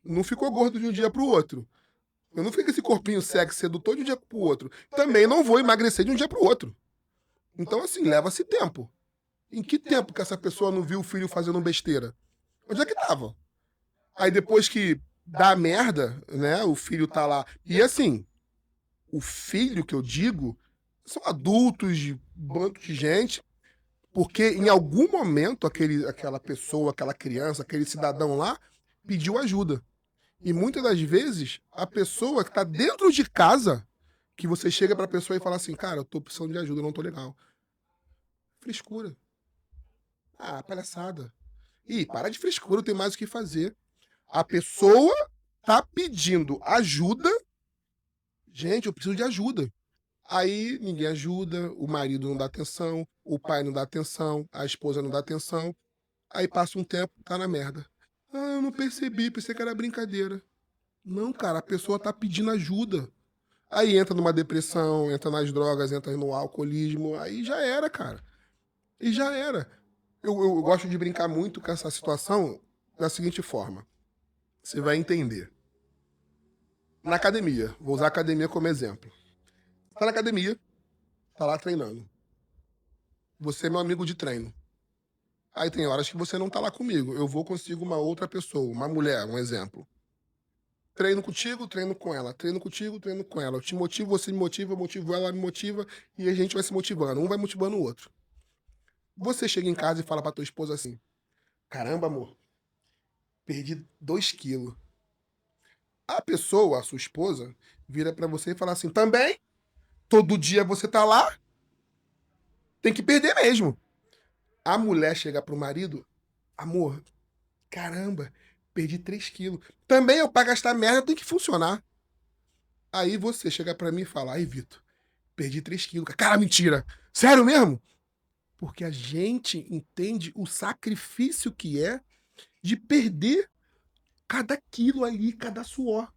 não ficou gorda de um dia pro outro. Eu não fico com esse corpinho sexy, sedutor de um dia pro outro. Também não vou emagrecer de um dia pro outro. Então, assim, leva-se tempo. Em que tempo que essa pessoa não viu o filho fazendo besteira? Onde é que tava? Aí depois que dá merda, né? O filho tá lá. E assim, o filho que eu digo são adultos, bando de gente, porque em algum momento aquela pessoa, aquela criança, aquele cidadão lá pediu ajuda. E muitas das vezes a pessoa que tá dentro de casa, que você chega pra pessoa e fala assim, cara, eu tô precisando de ajuda, eu não tô legal. Frescura. Ah, palhaçada. Ih, para de frescura, tem mais o que fazer. A pessoa tá pedindo ajuda. Gente, eu preciso de ajuda. Aí ninguém ajuda, o marido não dá atenção, o pai não dá atenção, a esposa não dá atenção. Aí passa um tempo, tá na merda. Ah, eu não percebi, pensei que era brincadeira. Não, cara, a pessoa tá pedindo ajuda. Aí entra numa depressão, entra nas drogas, entra no alcoolismo, aí já era, cara. E já era. Eu gosto de brincar muito com essa situação da seguinte forma. Você vai entender. Na academia, vou usar a academia como exemplo. Tá na academia, tá lá treinando. Você é meu amigo de treino. Aí tem horas que você não tá lá comigo. Eu vou consigo uma outra pessoa, uma mulher, um exemplo. Treino contigo, treino com ela. Treino contigo, treino com ela. Eu te motivo, você me motiva, eu motivo ela, me motiva. E a gente vai se motivando. Um vai motivando o outro. Você chega em casa e fala pra tua esposa assim: caramba, amor, perdi 2 quilos. A pessoa, a sua esposa, vira pra você e fala assim: também? Todo dia você tá lá? Tem que perder mesmo. A mulher chega pro marido: amor, caramba, perdi 3 quilos. Também eu, pra gastar merda, tem que funcionar. Aí você chega pra mim e fala: ai, Vitor, perdi 3 quilos. Cara, mentira. Sério mesmo? Porque a gente entende o sacrifício que é de perder cada quilo ali, cada suor.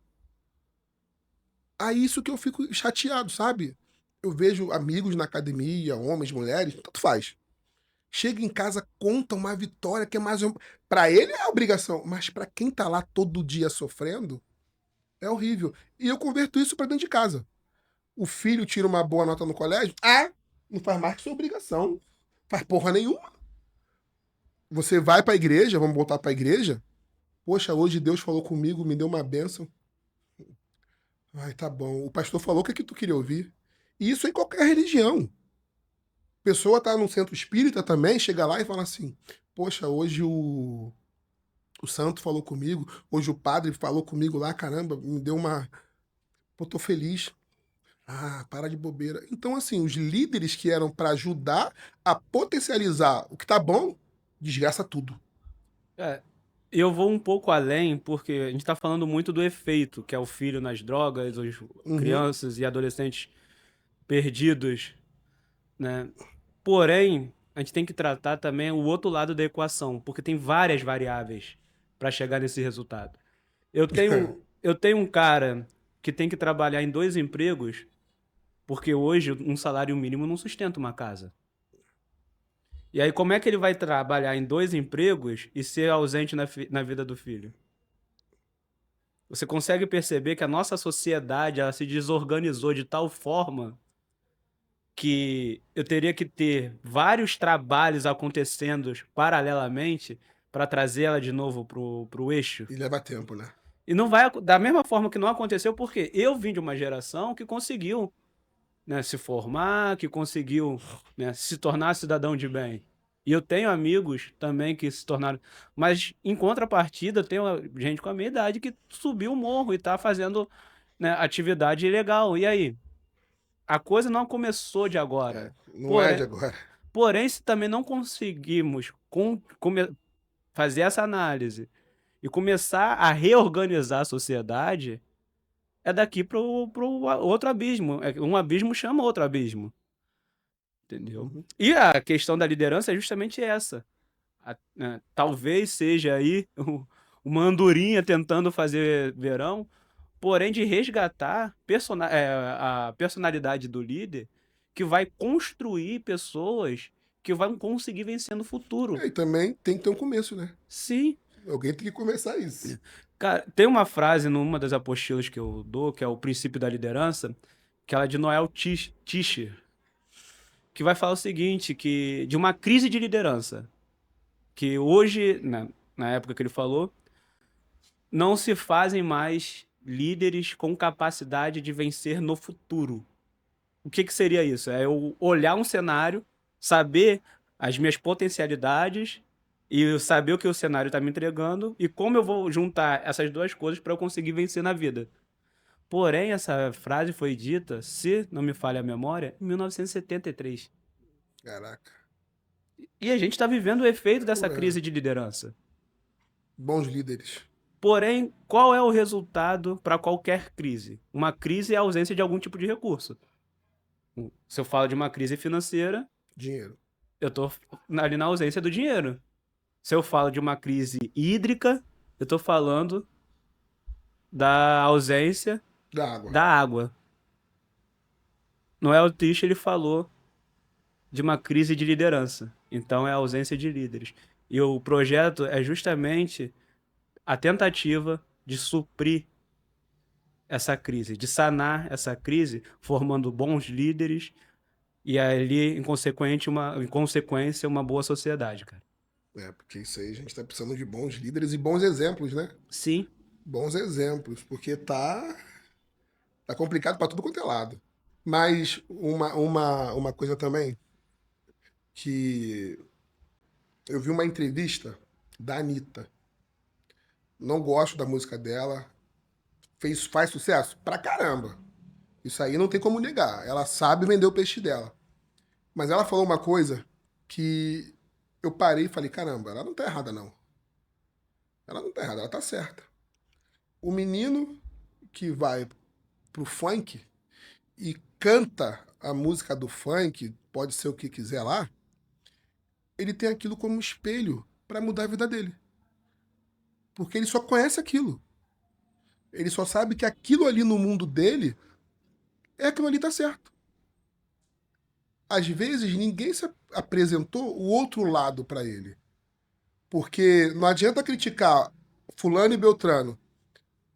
Aí isso que eu fico chateado, sabe? Eu vejo amigos na academia, homens, mulheres, tanto faz. Chega em casa, conta uma vitória que é mais um. Pra ele é obrigação, mas pra quem tá lá todo dia sofrendo, é horrível. E eu converto isso pra dentro de casa. O filho tira uma boa nota no colégio, ah, não faz mais que sua obrigação. Faz porra nenhuma. Você vai pra igreja, vamos voltar pra igreja. Poxa, hoje Deus falou comigo, me deu uma bênção. Ai, tá bom. O pastor falou o que, é que tu queria ouvir. E isso em qualquer religião. A pessoa tá num centro espírita também, chega lá e fala assim: poxa, hoje o santo falou comigo, hoje o padre falou comigo lá, caramba, me deu uma. Pô, tô feliz. Ah, para de bobeira. Então, assim, os líderes que eram para ajudar a potencializar o que tá bom, desgraça tudo. É, eu vou um pouco além, porque a gente tá falando muito do efeito, que é o filho nas drogas, os Uhum. crianças e adolescentes perdidos, né? Porém, a gente tem que tratar também o outro lado da equação, porque tem várias variáveis para chegar nesse resultado. Eu tenho um cara que tem que trabalhar em 2 empregos, porque hoje um salário mínimo não sustenta uma casa. E aí, como é que ele vai trabalhar em 2 empregos e ser ausente na vida do filho? Você consegue perceber que a nossa sociedade ela se desorganizou de tal forma que eu teria que ter vários trabalhos acontecendo paralelamente para trazer ela de novo pro eixo? E leva tempo, né? E não vai da mesma forma que não aconteceu, porque eu vim de uma geração que conseguiu, né, se formar, que conseguiu, né, se tornar cidadão de bem. E eu tenho amigos também que se tornaram. Mas, em contrapartida, tem gente com a minha idade que subiu o morro e tá fazendo, né, atividade ilegal. E aí? A coisa não começou de É, agora. não é de Porém, agora. porém se também não conseguimos fazer essa análise e começar a reorganizar a sociedade, é daqui pro outro abismo. Um abismo chama outro abismo. Entendeu? Uhum. E a questão da liderança é justamente essa. Né, talvez seja aí uma andorinha tentando fazer verão, porém de resgatar a personalidade do líder que vai construir pessoas que vão conseguir vencer no futuro. É, e também tem que ter um começo, né? Sim, Alguém tem que começar isso. Cara, tem uma frase numa das apostilas que eu dou, que é o princípio da liderança, que ela é de Noel Tischer, que vai falar o seguinte, que de uma crise de liderança, que hoje, na época que ele falou, não se fazem mais líderes com capacidade de vencer no futuro. O que seria isso? É eu olhar um cenário, saber as minhas potencialidades e eu saber o que o cenário está me entregando e como eu vou juntar essas duas coisas para eu conseguir vencer na vida. Porém, essa frase foi dita, se não me falha a memória, em 1973. Caraca. E a gente está vivendo o efeito dessa Ué, crise de liderança. bons líderes. Porém, qual é o resultado para qualquer crise? Uma crise é a ausência de algum tipo de recurso. Se eu falo de uma crise financeira, Dinheiro. eu estou ali na ausência do dinheiro. Se eu falo de uma crise hídrica, eu estou falando da ausência Da água. da água. Noel Tisch, ele falou de uma crise de liderança. Então é a ausência de líderes. E o projeto é justamente a tentativa de suprir essa crise, de sanar essa crise, formando bons líderes e ali, em consequência, uma boa sociedade, cara. É, porque isso aí a gente tá precisando de bons líderes e bons exemplos, né? Sim, Bons exemplos, porque tá complicado pra tudo quanto é lado. Mas uma coisa também que eu vi uma entrevista da Anitta. Não gosto da música dela. Faz sucesso? Pra caramba. Isso aí não tem como negar. Ela sabe vender o peixe dela. Mas ela falou uma coisa que eu parei e falei, caramba, ela não tá errada, não. Ela não tá errada, ela tá certa. O menino que vai pro funk e canta a música do funk, pode ser o que quiser lá, ele tem aquilo como espelho pra mudar a vida dele. Porque ele só conhece aquilo. Ele só sabe que aquilo ali no mundo dele é aquilo ali tá certo. Às vezes ninguém se apresentou o outro lado pra ele. Porque não adianta criticar fulano e beltrano,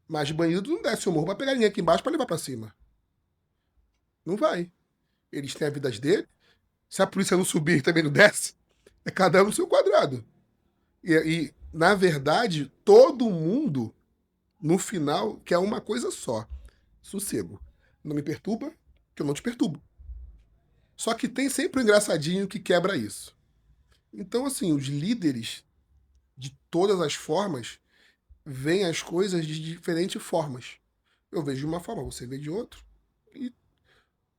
mas bandido não desce o morro pra pegar ninguém aqui embaixo pra levar pra cima. Não vai. Eles têm as vidas dele. Se a polícia não subir e também não desce, é cada um no seu quadrado. Na verdade, todo mundo, no final, quer uma coisa só: sossego. Não me perturba, que eu não te perturbo. Só que tem sempre um engraçadinho que quebra isso. Então, assim, os líderes, de todas as formas, veem as coisas de diferentes formas. Eu vejo de uma forma, você vê de outra. E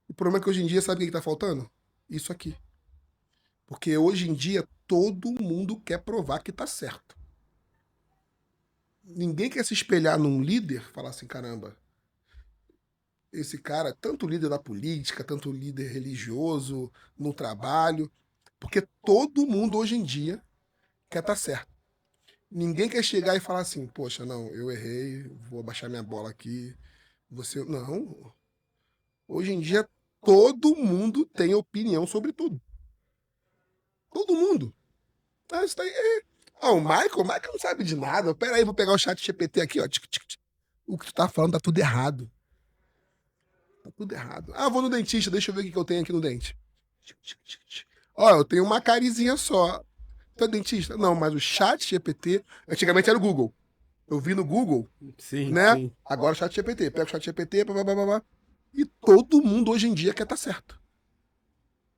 o problema é que hoje em dia, sabe o que está faltando? Isso aqui. Porque hoje em dia, todo mundo quer provar que está certo. Ninguém quer se espelhar num líder e falar assim, caramba, esse cara, tanto líder da política, tanto líder religioso, no trabalho, porque todo mundo hoje em dia quer estar certo. Ninguém quer chegar e falar assim, poxa, não, eu errei, vou abaixar minha bola aqui. Você. Não. Hoje em dia, todo mundo tem opinião sobre tudo. Todo mundo. Ah, isso daí é. Ah, o Michael não sabe de nada. Pera aí, vou pegar o chat GPT aqui, ó. O que tu tá falando tá tudo errado. Tá tudo errado. Ah, vou no dentista, deixa eu ver o que eu tenho aqui no dente. Ó, eu tenho uma carizinha só. Tu é dentista? Não, mas o chat GPT, antigamente era o Google. Eu vi no Google, sim, né? sim. Agora o chat GPT. Pega o chat GPT, blá. E todo mundo hoje em dia quer estar certo.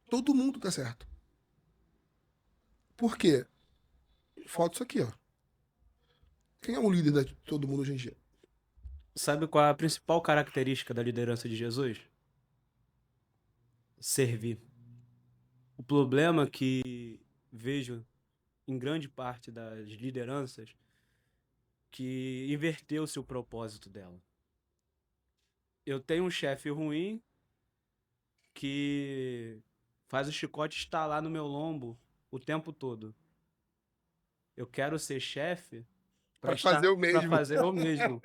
Todo mundo tá certo. Por quê? Falta isso aqui, ó. Quem é o líder de todo mundo hoje em dia? Sabe qual é a principal característica da liderança de Jesus? Servir. O problema que vejo em grande parte das lideranças que inverteu-se o propósito dela. Eu tenho um chefe ruim que faz o chicote estalar no meu lombo o tempo todo. Eu quero ser chefe Pra fazer o para mesmo. fazer o mesmo.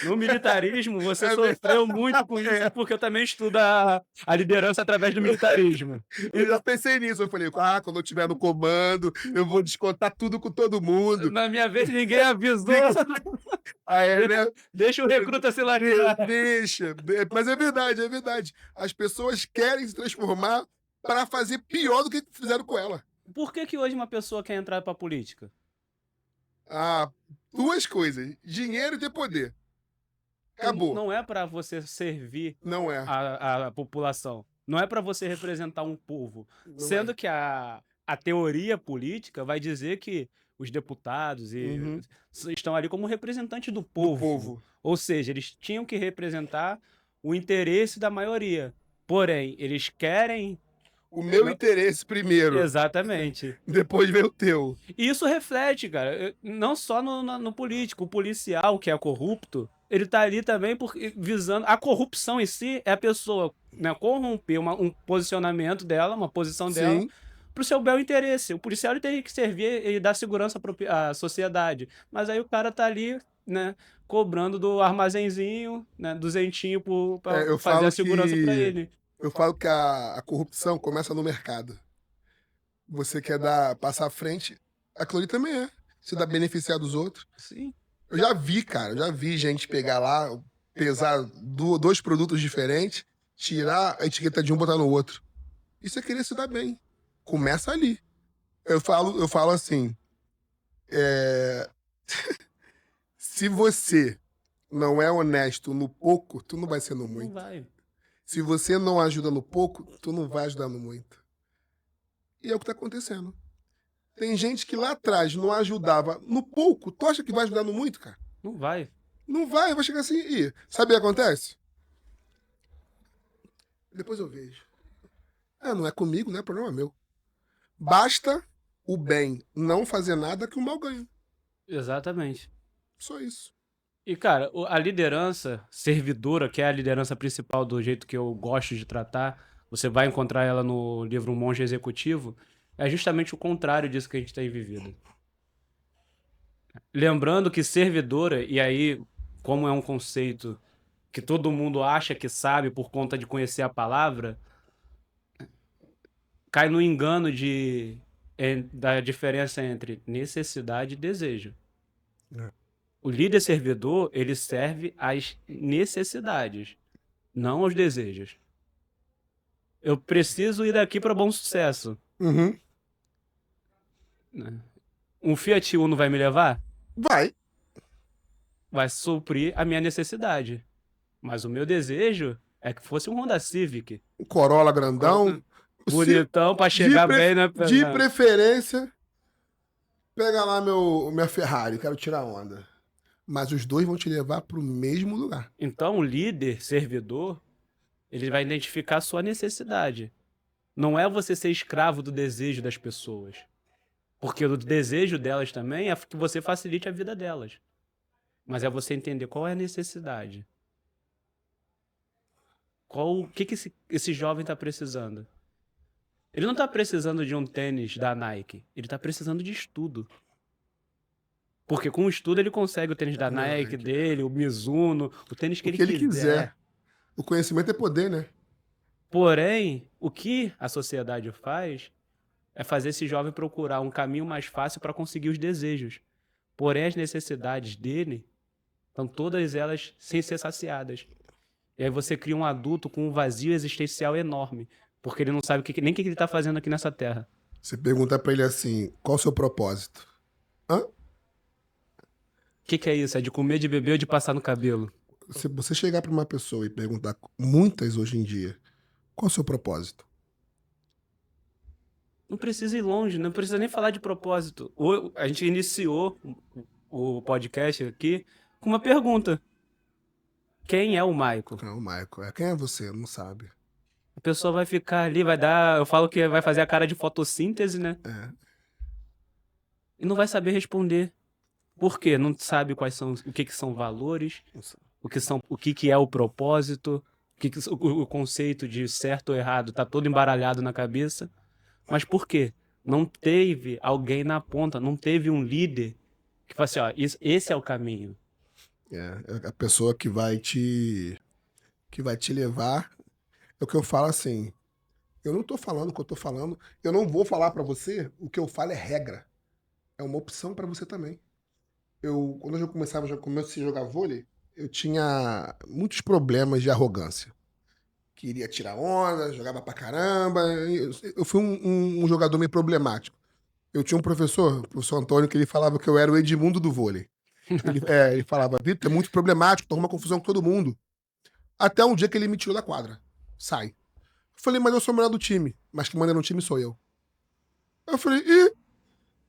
No militarismo, você É sofreu muito com isso, porque eu também estudo a liderança através do militarismo. Eu já pensei nisso, eu falei, quando eu estiver no comando, eu vou descontar tudo com todo mundo. Na minha vez, ninguém avisou. Aí, né? Deixa o recruta se lascar. Deixa. Mas é verdade, é verdade. As pessoas querem se transformar para fazer pior do que fizeram com ela. Por que que hoje uma pessoa quer entrar pra política? Ah, duas coisas: dinheiro e ter poder. Acabou. Não é pra você servir Não é. a população. Não é pra você representar um povo. Não Sendo é. que a teoria política vai dizer que os deputados Uhum. estão ali como representantes do Do povo. povo. Ou seja, eles tinham que representar o interesse da maioria. Porém, eles querem. O meu Não- interesse primeiro, Exatamente. depois vem o teu. E isso reflete, cara, não só no político, o policial que é corrupto, ele tá ali também visando. A corrupção em si é a pessoa, né, corromper um posicionamento dela, uma posição dela, Sim. pro seu bel interesse. O policial ele tem que servir e dar segurança à sociedade. Mas aí o cara tá ali, né, cobrando do armazenzinho, né, duzentinho pra Eu fazer a falo segurança pra que ele. eu falo que a corrupção começa no mercado. Você quer passar à frente, aquilo ali também é. Você dá beneficiar dos outros. Sim. Eu já vi, cara, eu já vi gente pegar lá, pesar dois produtos diferentes, tirar a etiqueta de um e botar no outro. Isso é querer se dar bem. Começa ali. Eu falo assim, se você não é honesto no pouco, tu não vai ser no Não muito. vai. Se você não ajuda no pouco, tu não vai ajudar no muito. E é o que tá acontecendo. Tem gente que lá atrás não ajudava no pouco, tu acha que vai ajudar no muito, cara? Não vai. Não vai chegar assim e... Sabe o que acontece? Depois eu vejo. Não é comigo, não é problema meu. Basta o bem não fazer nada que o mal ganha. Exatamente. Só isso. E, cara, a liderança servidora, que é a liderança principal do jeito que eu gosto de tratar, você vai encontrar ela no livro Um Monge Executivo, é justamente o contrário disso que a gente tem vivido. Lembrando que servidora, e aí, como é um conceito que todo mundo acha que sabe por conta de conhecer a palavra, cai no engano da diferença entre necessidade e desejo. É. O líder servidor, ele serve às necessidades, não aos desejos. Eu preciso ir daqui para Bom Sucesso. Uhum. Né? Um Fiat Uno vai me levar? Vai. Vai suprir a minha necessidade. Mas o meu desejo é que fosse um Honda Civic. Um Corolla grandão. Bonitão para chegar bem, né? De preferência, pega lá minha Ferrari, quero tirar onda. Mas os dois vão te levar pro mesmo lugar. Então, o líder, servidor, ele vai identificar a sua necessidade. Não é você ser escravo do desejo das pessoas. Porque o desejo delas também é que você facilite a vida delas. Mas é você entender qual é a necessidade. O que esse jovem está precisando? Ele não está precisando de um tênis da Nike. Ele está precisando de estudo. Porque com o estudo ele consegue o tênis da Nike dele, o Mizuno, o tênis que ele quiser. O conhecimento é poder, né? Porém, o que a sociedade faz é fazer esse jovem procurar um caminho mais fácil para conseguir os desejos. Porém, as necessidades dele estão todas elas sem ser saciadas. E aí você cria um adulto com um vazio existencial enorme, porque ele não sabe nem o que ele está fazendo aqui nessa terra. Você pergunta pra ele assim, qual o seu propósito? Hã? O que é isso? É de comer, de beber ou de passar no cabelo? Se você chegar pra uma pessoa e perguntar, muitas hoje em dia, qual o seu propósito? Não precisa ir longe, não precisa nem falar de propósito. A gente iniciou o podcast aqui com uma pergunta. Quem é o Maico? Não, Michael. Quem é você? Não sabe. A pessoa vai ficar ali, vai dar... Eu falo que vai fazer a cara de fotossíntese, né? É. E não vai saber responder. Por quê? Não sabe o que são valores, o que é o propósito, o conceito de certo ou errado tá todo embaralhado na cabeça. Mas por quê? Não teve alguém na ponta, não teve um líder que fala assim, ó, esse é o caminho. É a pessoa que vai te levar. É o que eu falo assim. Eu não tô falando o que eu tô falando. Eu não vou falar pra você. O que eu falo é regra. É uma opção pra você também. Quando eu comecei a jogar vôlei, eu tinha muitos problemas de arrogância. Queria tirar onda, jogava pra caramba. Eu fui um jogador meio problemático. Eu tinha um professor, o professor Antônio, que ele falava que eu era o Edmundo do vôlei. Ele falava, Vitor, é muito problemático, tu arruma confusão com todo mundo. Até um dia que ele me tirou da quadra. Sai. Eu falei, mas eu sou o melhor do time. Mas quem manda no time sou eu. Eu falei, e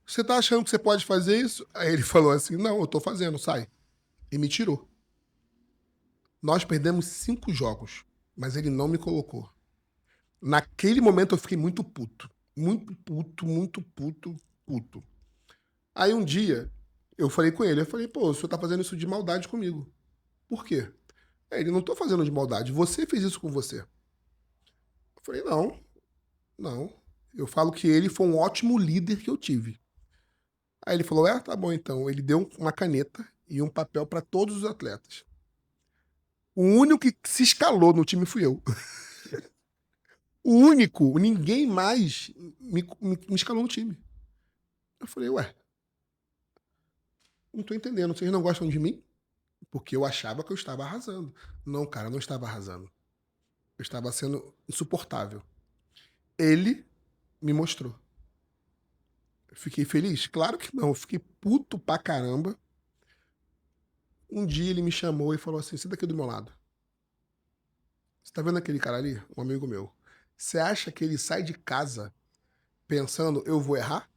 você tá achando que você pode fazer isso? Aí ele falou assim, não, eu tô fazendo, sai. E me tirou. Nós perdemos 5 jogos, mas ele não me colocou. Naquele momento eu fiquei muito puto. Muito puto, muito puto, puto. Aí um dia eu falei com ele, eu falei, pô, o senhor tá fazendo isso de maldade comigo. Por quê? Aí ele, não tô fazendo de maldade, você fez isso com você. Eu falei, não, não. Eu falo que ele foi um ótimo líder que eu tive. Aí ele falou, tá bom então. Ele deu uma caneta e um papel para todos os atletas. O único que se escalou no time fui eu. O único, ninguém mais me escalou no time. Eu falei, ué, não tô entendendo, vocês não gostam de mim? Porque eu achava que eu estava arrasando. Não, cara, eu não estava arrasando. Eu estava sendo insuportável. Ele me mostrou. Eu fiquei feliz? Claro que não. Eu fiquei puto pra caramba. Um dia ele me chamou e falou assim: senta aqui do meu lado. Você tá vendo aquele cara ali? Um amigo meu. Você acha que ele sai de casa pensando, eu vou errar?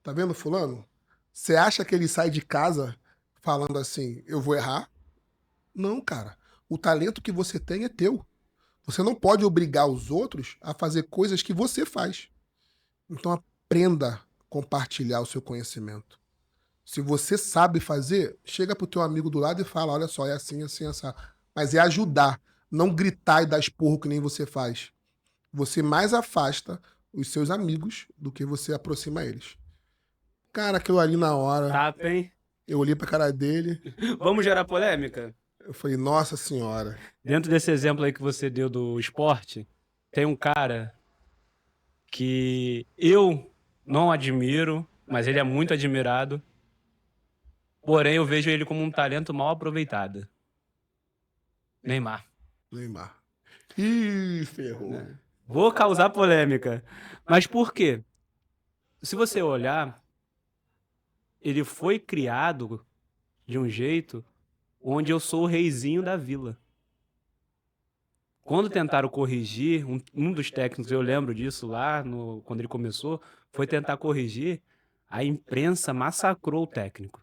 Tá vendo, fulano? Você acha que ele sai de casa falando assim, eu vou errar? Não, cara. O talento que você tem é teu. Você não pode obrigar os outros a fazer coisas que você faz. Então aprenda a compartilhar o seu conhecimento. Se você sabe fazer, chega pro teu amigo do lado e fala, olha só, é assim, assim, assim. Mas é ajudar, não gritar e dar esporro que nem você faz. Você mais afasta os seus amigos do que você aproxima eles. Cara, aquilo ali na hora, Tapa, hein? eu olhei pra cara dele, Vamos gerar polêmica? eu falei, nossa senhora. Dentro desse exemplo aí que você deu do esporte, tem um cara que eu não admiro, mas ele é muito admirado. Porém, eu vejo ele como um talento mal aproveitado. Neymar. Neymar. Ih, ferrou. Né? Vou causar polêmica. Mas por quê? Se você olhar, ele foi criado de um jeito onde eu sou o reizinho da vila. Quando tentaram corrigir, um dos técnicos, eu lembro disso lá, quando ele começou, foi tentar corrigir, a imprensa massacrou o técnico.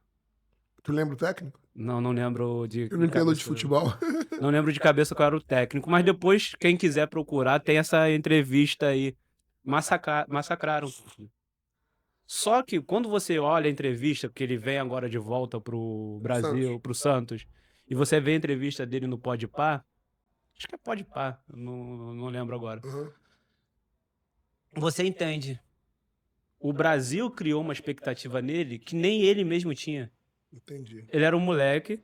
Tu lembra o técnico? Não lembro de Eu não entendo de cabeça. futebol. Não lembro de cabeça qual era o técnico, mas depois, quem quiser procurar, tem essa entrevista aí. Massacraram. Só que quando você olha a entrevista, porque ele vem agora de volta pro Brasil, pro Santos, e você vê a entrevista dele no Podpah, acho que é Podpah, não lembro agora. Uhum. Você entende. O Brasil criou uma expectativa nele que nem ele mesmo tinha. Entendi. Ele era um moleque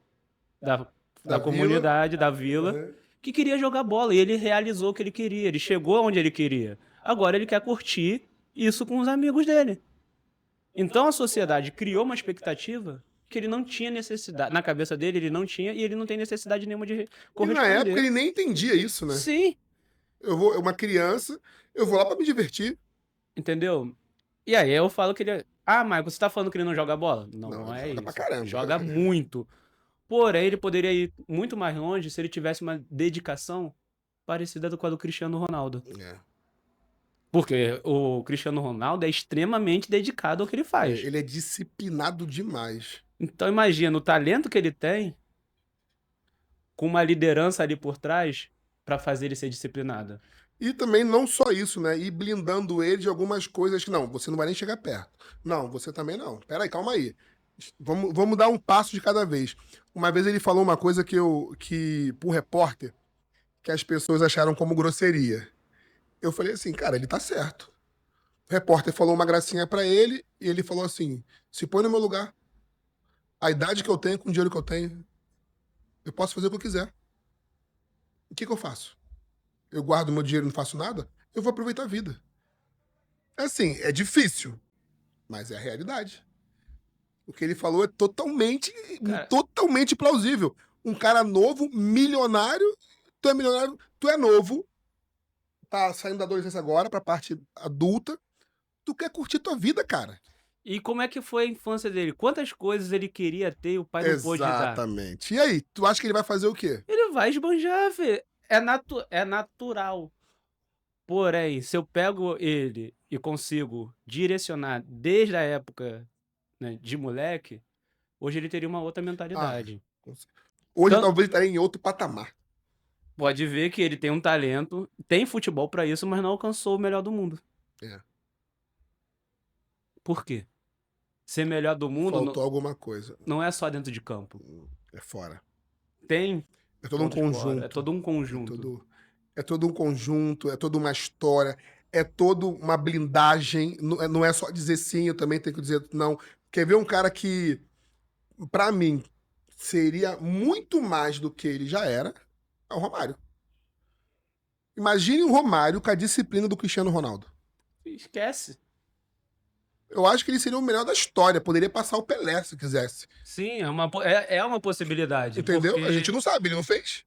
da comunidade, da vila, Uhum. que queria jogar bola, e ele realizou o que ele queria, ele chegou onde ele queria. Agora ele quer curtir isso com os amigos dele. Então a sociedade criou uma expectativa que ele não tinha necessidade, na cabeça dele ele não tinha, e ele não tem necessidade nenhuma de E na corresponder. época ele nem entendia isso, né? Sim, Uma criança, eu vou lá pra me divertir. entendeu? E aí eu falo que ele... Ah, Michael, você tá falando que ele não joga bola? Não, Não, não ele é joga pra isso. caramba. Joga muito. Porém, ele poderia ir muito mais longe se ele tivesse uma dedicação parecida com a do Cristiano Ronaldo. É. Porque o Cristiano Ronaldo é extremamente dedicado ao que ele faz. Ele é disciplinado demais. Então imagina o talento que ele tem com uma liderança ali por trás pra fazer ele ser disciplinado. E também não só isso, né? Ir blindando ele de algumas coisas que, não, você não vai nem chegar perto. Não, você também não. Peraí, calma aí. Vamos dar um passo de cada vez. Uma vez ele falou uma coisa pro repórter, que as pessoas acharam como grosseria. Eu falei assim, cara, ele tá certo. O repórter falou uma gracinha pra ele e ele falou assim, se põe no meu lugar. A idade que eu tenho, com o dinheiro que eu tenho, eu posso fazer o que eu quiser. O que eu faço? Eu guardo meu dinheiro e não faço nada? Eu vou aproveitar a vida. É assim, é difícil, mas é a realidade. O que ele falou é Cara, totalmente plausível. Um cara novo, milionário, tu é novo, tá saindo da adolescência agora pra parte adulta, tu quer curtir tua vida, cara. e como é que foi a infância dele? Quantas coisas ele queria ter e o pai não pôde dar? Exatamente. E aí, tu acha que ele vai fazer o quê? Ele vai esbanjar, velho. É natural. Porém, se eu pego ele e consigo direcionar desde a época, né, de moleque, hoje ele teria uma outra Ah, mentalidade. hoje Tanto talvez estaria em outro patamar. pode ver que ele tem um talento, tem futebol pra isso, mas não alcançou o melhor do mundo. É, Por quê? Ser melhor do mundo faltou alguma coisa. não é só dentro de campo. É fora. Tem É todo um pontos fora, é conjunto. todo um É conjunto. todo, é todo um conjunto, é toda uma história, é toda uma blindagem. Não é só dizer sim, eu também tenho que dizer não. Quer ver um cara que, pra mim, seria muito mais do que ele já era? É o Romário. Imagine o Romário com a disciplina do Cristiano Ronaldo. Esquece. Eu acho que ele seria o melhor da história. Poderia passar o Pelé se quisesse. Sim, é uma possibilidade, Entendeu? A gente porque não sabe, ele não fez.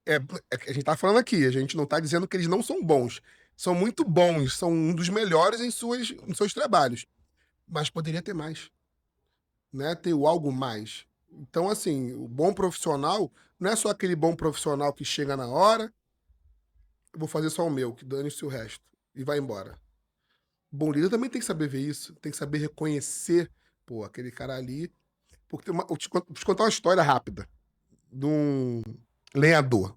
É que a gente tá falando aqui, a gente não tá dizendo que eles não são bons. São muito bons, são um dos melhores em seus trabalhos. Mas poderia ter mais, né? Ter o algo mais. Então, assim, o bom profissional não é só aquele bom profissional que chega na hora, eu vou fazer só o meu, que dane-se o resto, e vai embora. Bom líder também tem que saber ver isso, tem que saber reconhecer, pô, aquele cara ali. Porque vou te contar uma história rápida de um lenhador.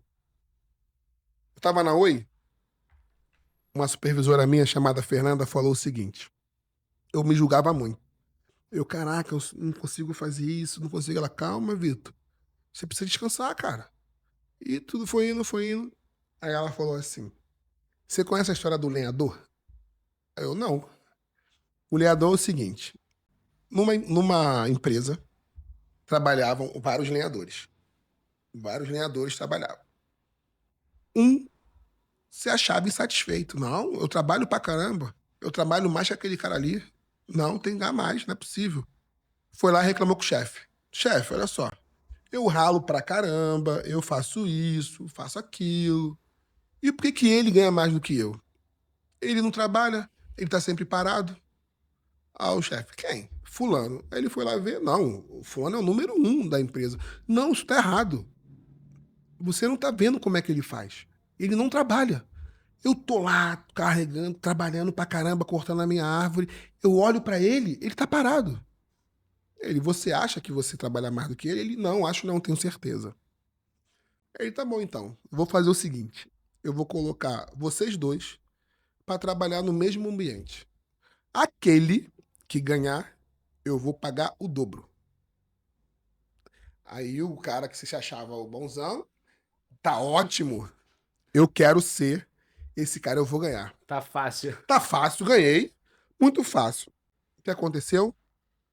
Eu tava na Oi, uma supervisora minha chamada Fernanda falou o seguinte: eu me julgava muito. Eu, caraca, eu não consigo fazer isso, não consigo. Ela, calma, Vitor. Você precisa descansar, cara. E tudo foi indo, foi indo. Aí ela falou assim: você conhece a história do lenhador? Aí eu, não. O lenhador é o seguinte: numa empresa trabalhavam vários lenhadores. Vários lenhadores trabalhavam. Um se achava insatisfeito. Não, eu trabalho pra caramba. Eu trabalho mais que aquele cara ali. Não, tem que ganhar mais, não é possível. Foi lá e reclamou com o chefe. Chefe, olha só. Eu ralo pra caramba, eu faço isso, faço aquilo. E por que que ele ganha mais do que eu? Ele não trabalha, ele tá sempre parado. Ah, o chefe, quem? Fulano. Aí ele foi lá ver. Não, o fulano é o número 1 da empresa. Não, isso tá errado. Você não tá vendo como é que ele faz. Ele não trabalha. Eu tô lá carregando, trabalhando pra caramba, cortando a minha árvore. Eu olho pra ele, ele tá parado. Ele, você acha que você trabalha mais do que ele? Ele, não, acho não, tenho certeza. Ele, tá bom então. Eu vou fazer o seguinte: eu vou colocar vocês dois pra trabalhar no mesmo ambiente. Aquele que ganhar, eu vou pagar o dobro. Aí o cara que se achava o bonzão, tá ótimo. Eu quero ser esse cara, eu vou ganhar. tá fácil. Tá fácil, ganhei. Muito fácil. O que aconteceu?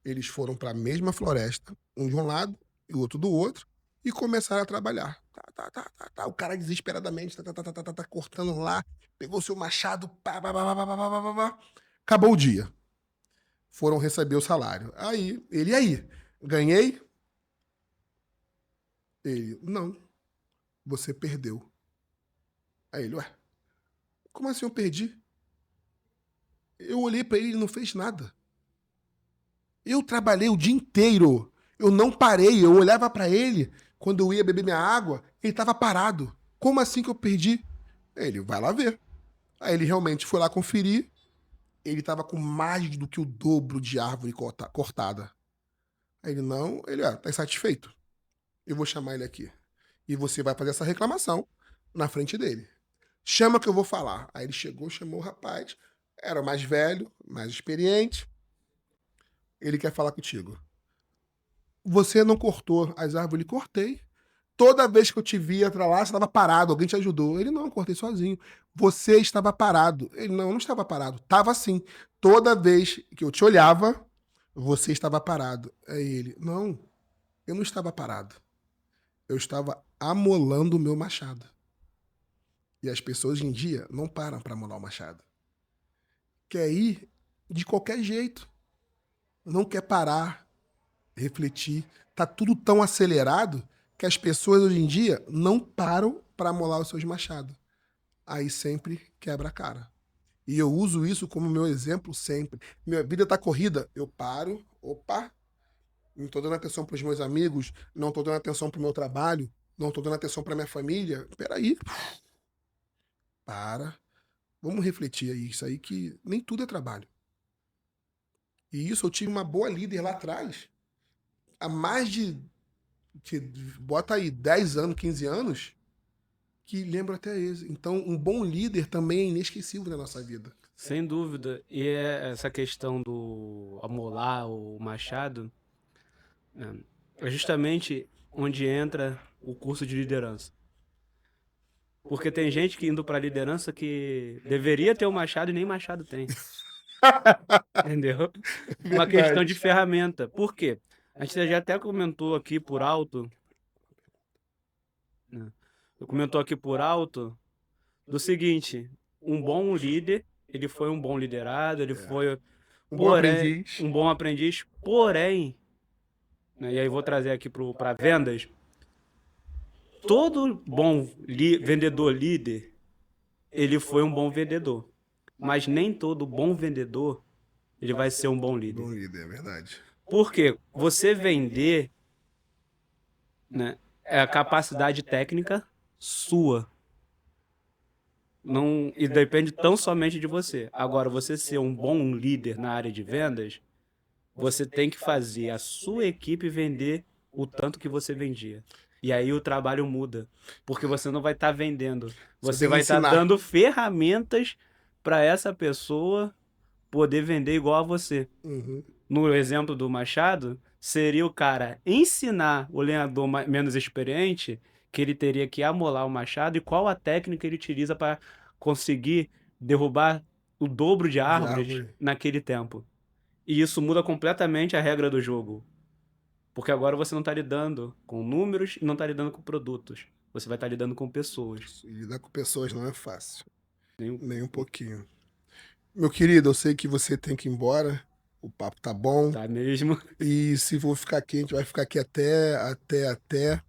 Eles foram para a mesma floresta, um de um lado e o outro do outro, e começaram a trabalhar. Tá. O cara desesperadamente tá, cortando lá, pegou seu machado, pá. Acabou o dia. Foram receber o salário. Aí, ganhei? Ele, não, você perdeu. Aí ele, ué, como assim eu perdi? Eu olhei para ele e ele não fez nada. Eu trabalhei o dia inteiro. Eu não parei. Eu olhava para ele. Quando eu ia beber minha água, ele estava parado. Como assim que eu perdi? Ele, vai lá ver. Aí ele realmente foi lá conferir. Ele estava com mais do que o dobro de árvore cortada. Aí ele, não. Ele, tá insatisfeito. Eu vou chamar ele aqui. E você vai fazer essa reclamação na frente dele. Chama que eu vou falar. Aí ele chegou, chamou o rapaz. Era mais velho, mais experiente. Ele quer falar contigo. Você não cortou as árvores? Cortei. Toda vez que eu te via pra lá, você estava parado, alguém te ajudou. Ele, não, cortei sozinho. Você estava parado. Ele, não estava parado. Estava sim. Toda vez que eu te olhava, você estava parado. Aí ele, não. eu não estava parado. Eu estava amolando o meu machado. E as pessoas hoje em dia não param para amolar o machado. Quer ir de qualquer jeito. Não quer parar, refletir. Tá tudo tão acelerado que as pessoas hoje em dia não param para amolar os seus machados. Aí sempre quebra a cara. E eu uso isso como meu exemplo sempre. Minha vida tá corrida, eu paro, opa, não tô dando atenção pros meus amigos, não tô dando atenção pro meu trabalho, não tô dando atenção pra minha família. Peraí, para. Vamos refletir aí, isso aí que nem tudo é trabalho. E isso eu tive uma boa líder lá atrás, há mais de, que, bota aí, 10 anos, 15 anos, que lembro até esse. Então, um bom líder também é inesquecível na nossa vida. Sem dúvida. E essa questão do amolar o machado é justamente onde entra o curso de liderança. Porque tem gente que indo para liderança que deveria ter o machado e nem machado tem. Entendeu? Uma questão de Verdade. ferramenta. Por quê? A gente já até comentou aqui por alto, né? Comentou aqui por alto do seguinte: um bom líder, ele foi um bom liderado, ele foi, Um bom porém, aprendiz. um bom aprendiz, porém, né, e aí vou trazer aqui para vendas, todo bom vendedor líder, ele foi um bom vendedor, mas nem todo bom vendedor, ele vai ser um bom líder. Bom líder, é verdade. Porque você vender, né, é a capacidade técnica sua. Não, e depende tão somente de você. Agora, você ser um bom líder na área de vendas, você tem que fazer a sua equipe vender o tanto que você vendia. E aí o trabalho muda, porque você não vai estar vendendo, Você você tem que vai estar ensinar. dando ferramentas para essa pessoa poder vender igual a você. Uhum. No exemplo do Machado, seria o cara ensinar o lenhador menos experiente que ele teria que amolar o machado e qual a técnica ele utiliza para conseguir derrubar o dobro de De árvores árvore. naquele tempo. E isso muda completamente a regra do jogo. Porque agora você não está lidando com números e não está lidando com produtos. Você vai estar lidando com pessoas. E lidar com pessoas não é fácil. Nem- Nem um pouquinho. Meu querido, eu sei que você tem que ir embora. O papo tá bom. Tá mesmo? E se for ficar aqui, a gente vai ficar aqui até.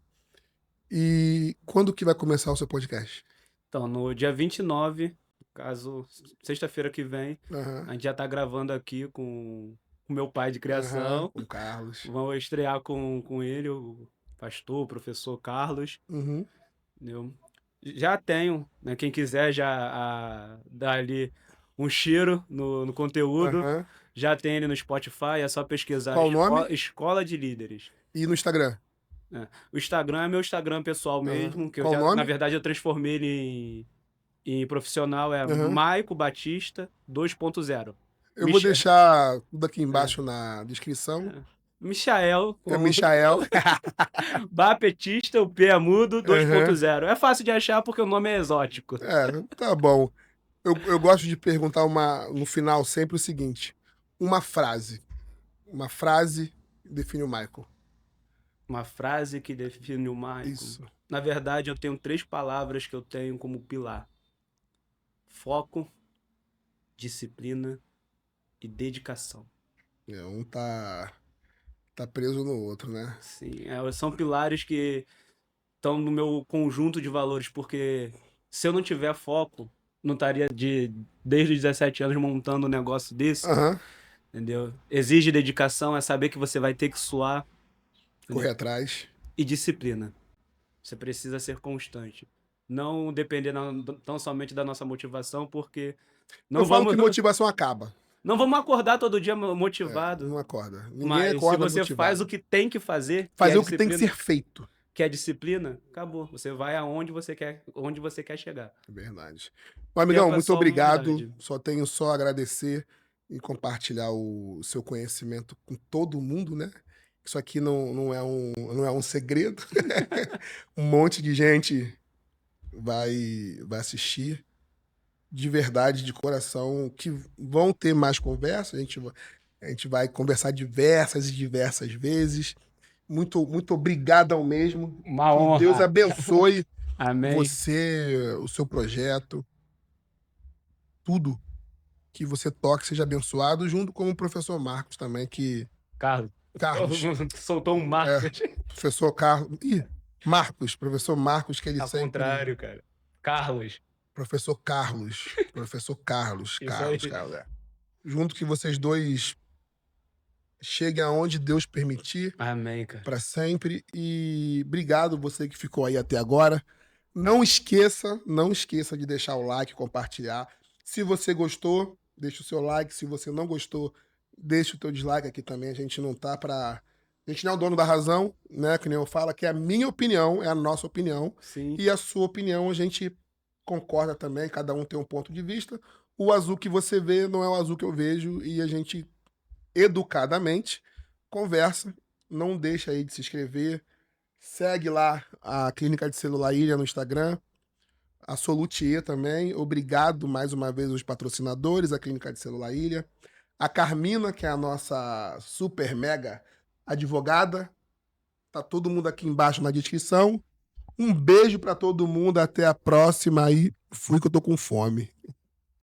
E quando que vai começar o seu podcast? Então, no dia 29, caso sexta-feira que vem, Aham. a gente já tá gravando aqui com o meu pai de Aham. criação. Com o Carlos. Vamos estrear com ele, o pastor, o professor Carlos. Uhum. Entendeu? Já tenho, né? Quem quiser já dar ali um cheiro no conteúdo, Aham. já tem ele no Spotify, é só pesquisar Qual o nome? Escola de Líderes. E no Instagram? Né? O Instagram é meu Instagram pessoal Aham. mesmo, que eu Qual o já, na nome? verdade, eu transformei ele em profissional, é Aham. Maico Batista 2.0. Eu vou deixar tudo aqui embaixo na descrição. Michael, É Michael. Bapetista, o P é mudo, Aham. 2.0. É fácil de achar porque o nome é exótico. É, tá bom. Eu gosto de perguntar no final sempre o seguinte: uma frase. Uma frase define o Michael. Uma frase que define o Michael. Isso. Na verdade, eu tenho 3 palavras que eu tenho como pilar: foco, disciplina e dedicação. Um tá preso no outro, né? Sim, são pilares que estão no meu conjunto de valores, porque se eu não tiver foco, não estaria desde os 17 anos montando um negócio desse, Aham. entendeu? Exige dedicação, é saber que você vai ter que suar, Correr entendeu? atrás. E disciplina. Você precisa ser constante. Não depender tão somente da nossa motivação, porque não Eu falo vamos, que motivação acaba. não vamos acordar todo dia É, motivado. não acorda. Ninguém Mas se acorda você faz motivado. o que tem que fazer, que é Fazer a o que tem que disciplina, ser feito. que é disciplina, acabou. Você vai aonde onde você quer chegar. É verdade. Meu Tempo amigão, é muito só obrigado. humanidade. Só tenho só a agradecer e compartilhar o seu conhecimento com todo mundo, né? Isso aqui não é um segredo. Um monte de gente vai assistir de verdade, de coração, que vão ter mais conversa. A gente vai conversar diversas e diversas vezes. Muito, muito obrigado ao mesmo. Uma Que Deus honra. abençoe Amém. você, o seu projeto, tudo que você toque seja abençoado, junto com o professor Marcos também, que... Carlos. Carlos, Soltou um Marcos. professor Carlos... Ih, Marcos, professor Marcos, que ele Ao sempre... contrário, cara. Carlos. Professor Carlos, Isso aí. Carlos, é. Junto que vocês dois cheguem aonde Deus permitir, Amém, cara. para sempre. E obrigado você que ficou aí até agora. Não esqueça de deixar o like, compartilhar. Se você gostou, deixa o seu like. Se você não gostou, deixa o teu dislike aqui também. A gente não tá para... A gente não é o dono da razão, né? Que nem eu falo, que é a minha opinião, é a nossa opinião. Sim. E a sua opinião a gente concorda também, cada um tem um ponto de vista. O azul que você vê não é o azul que eu vejo e a gente educadamente conversa. Não deixa aí de se inscrever. Segue lá a Clínica de Celular Ilha no Instagram, a Solutie também. Obrigado mais uma vez aos patrocinadores, a Clínica de Celular Ilha. A Carmina, que é a nossa super mega advogada. Tá todo mundo aqui embaixo na descrição. Um beijo para todo mundo, até a próxima aí. Fui que eu tô com fome.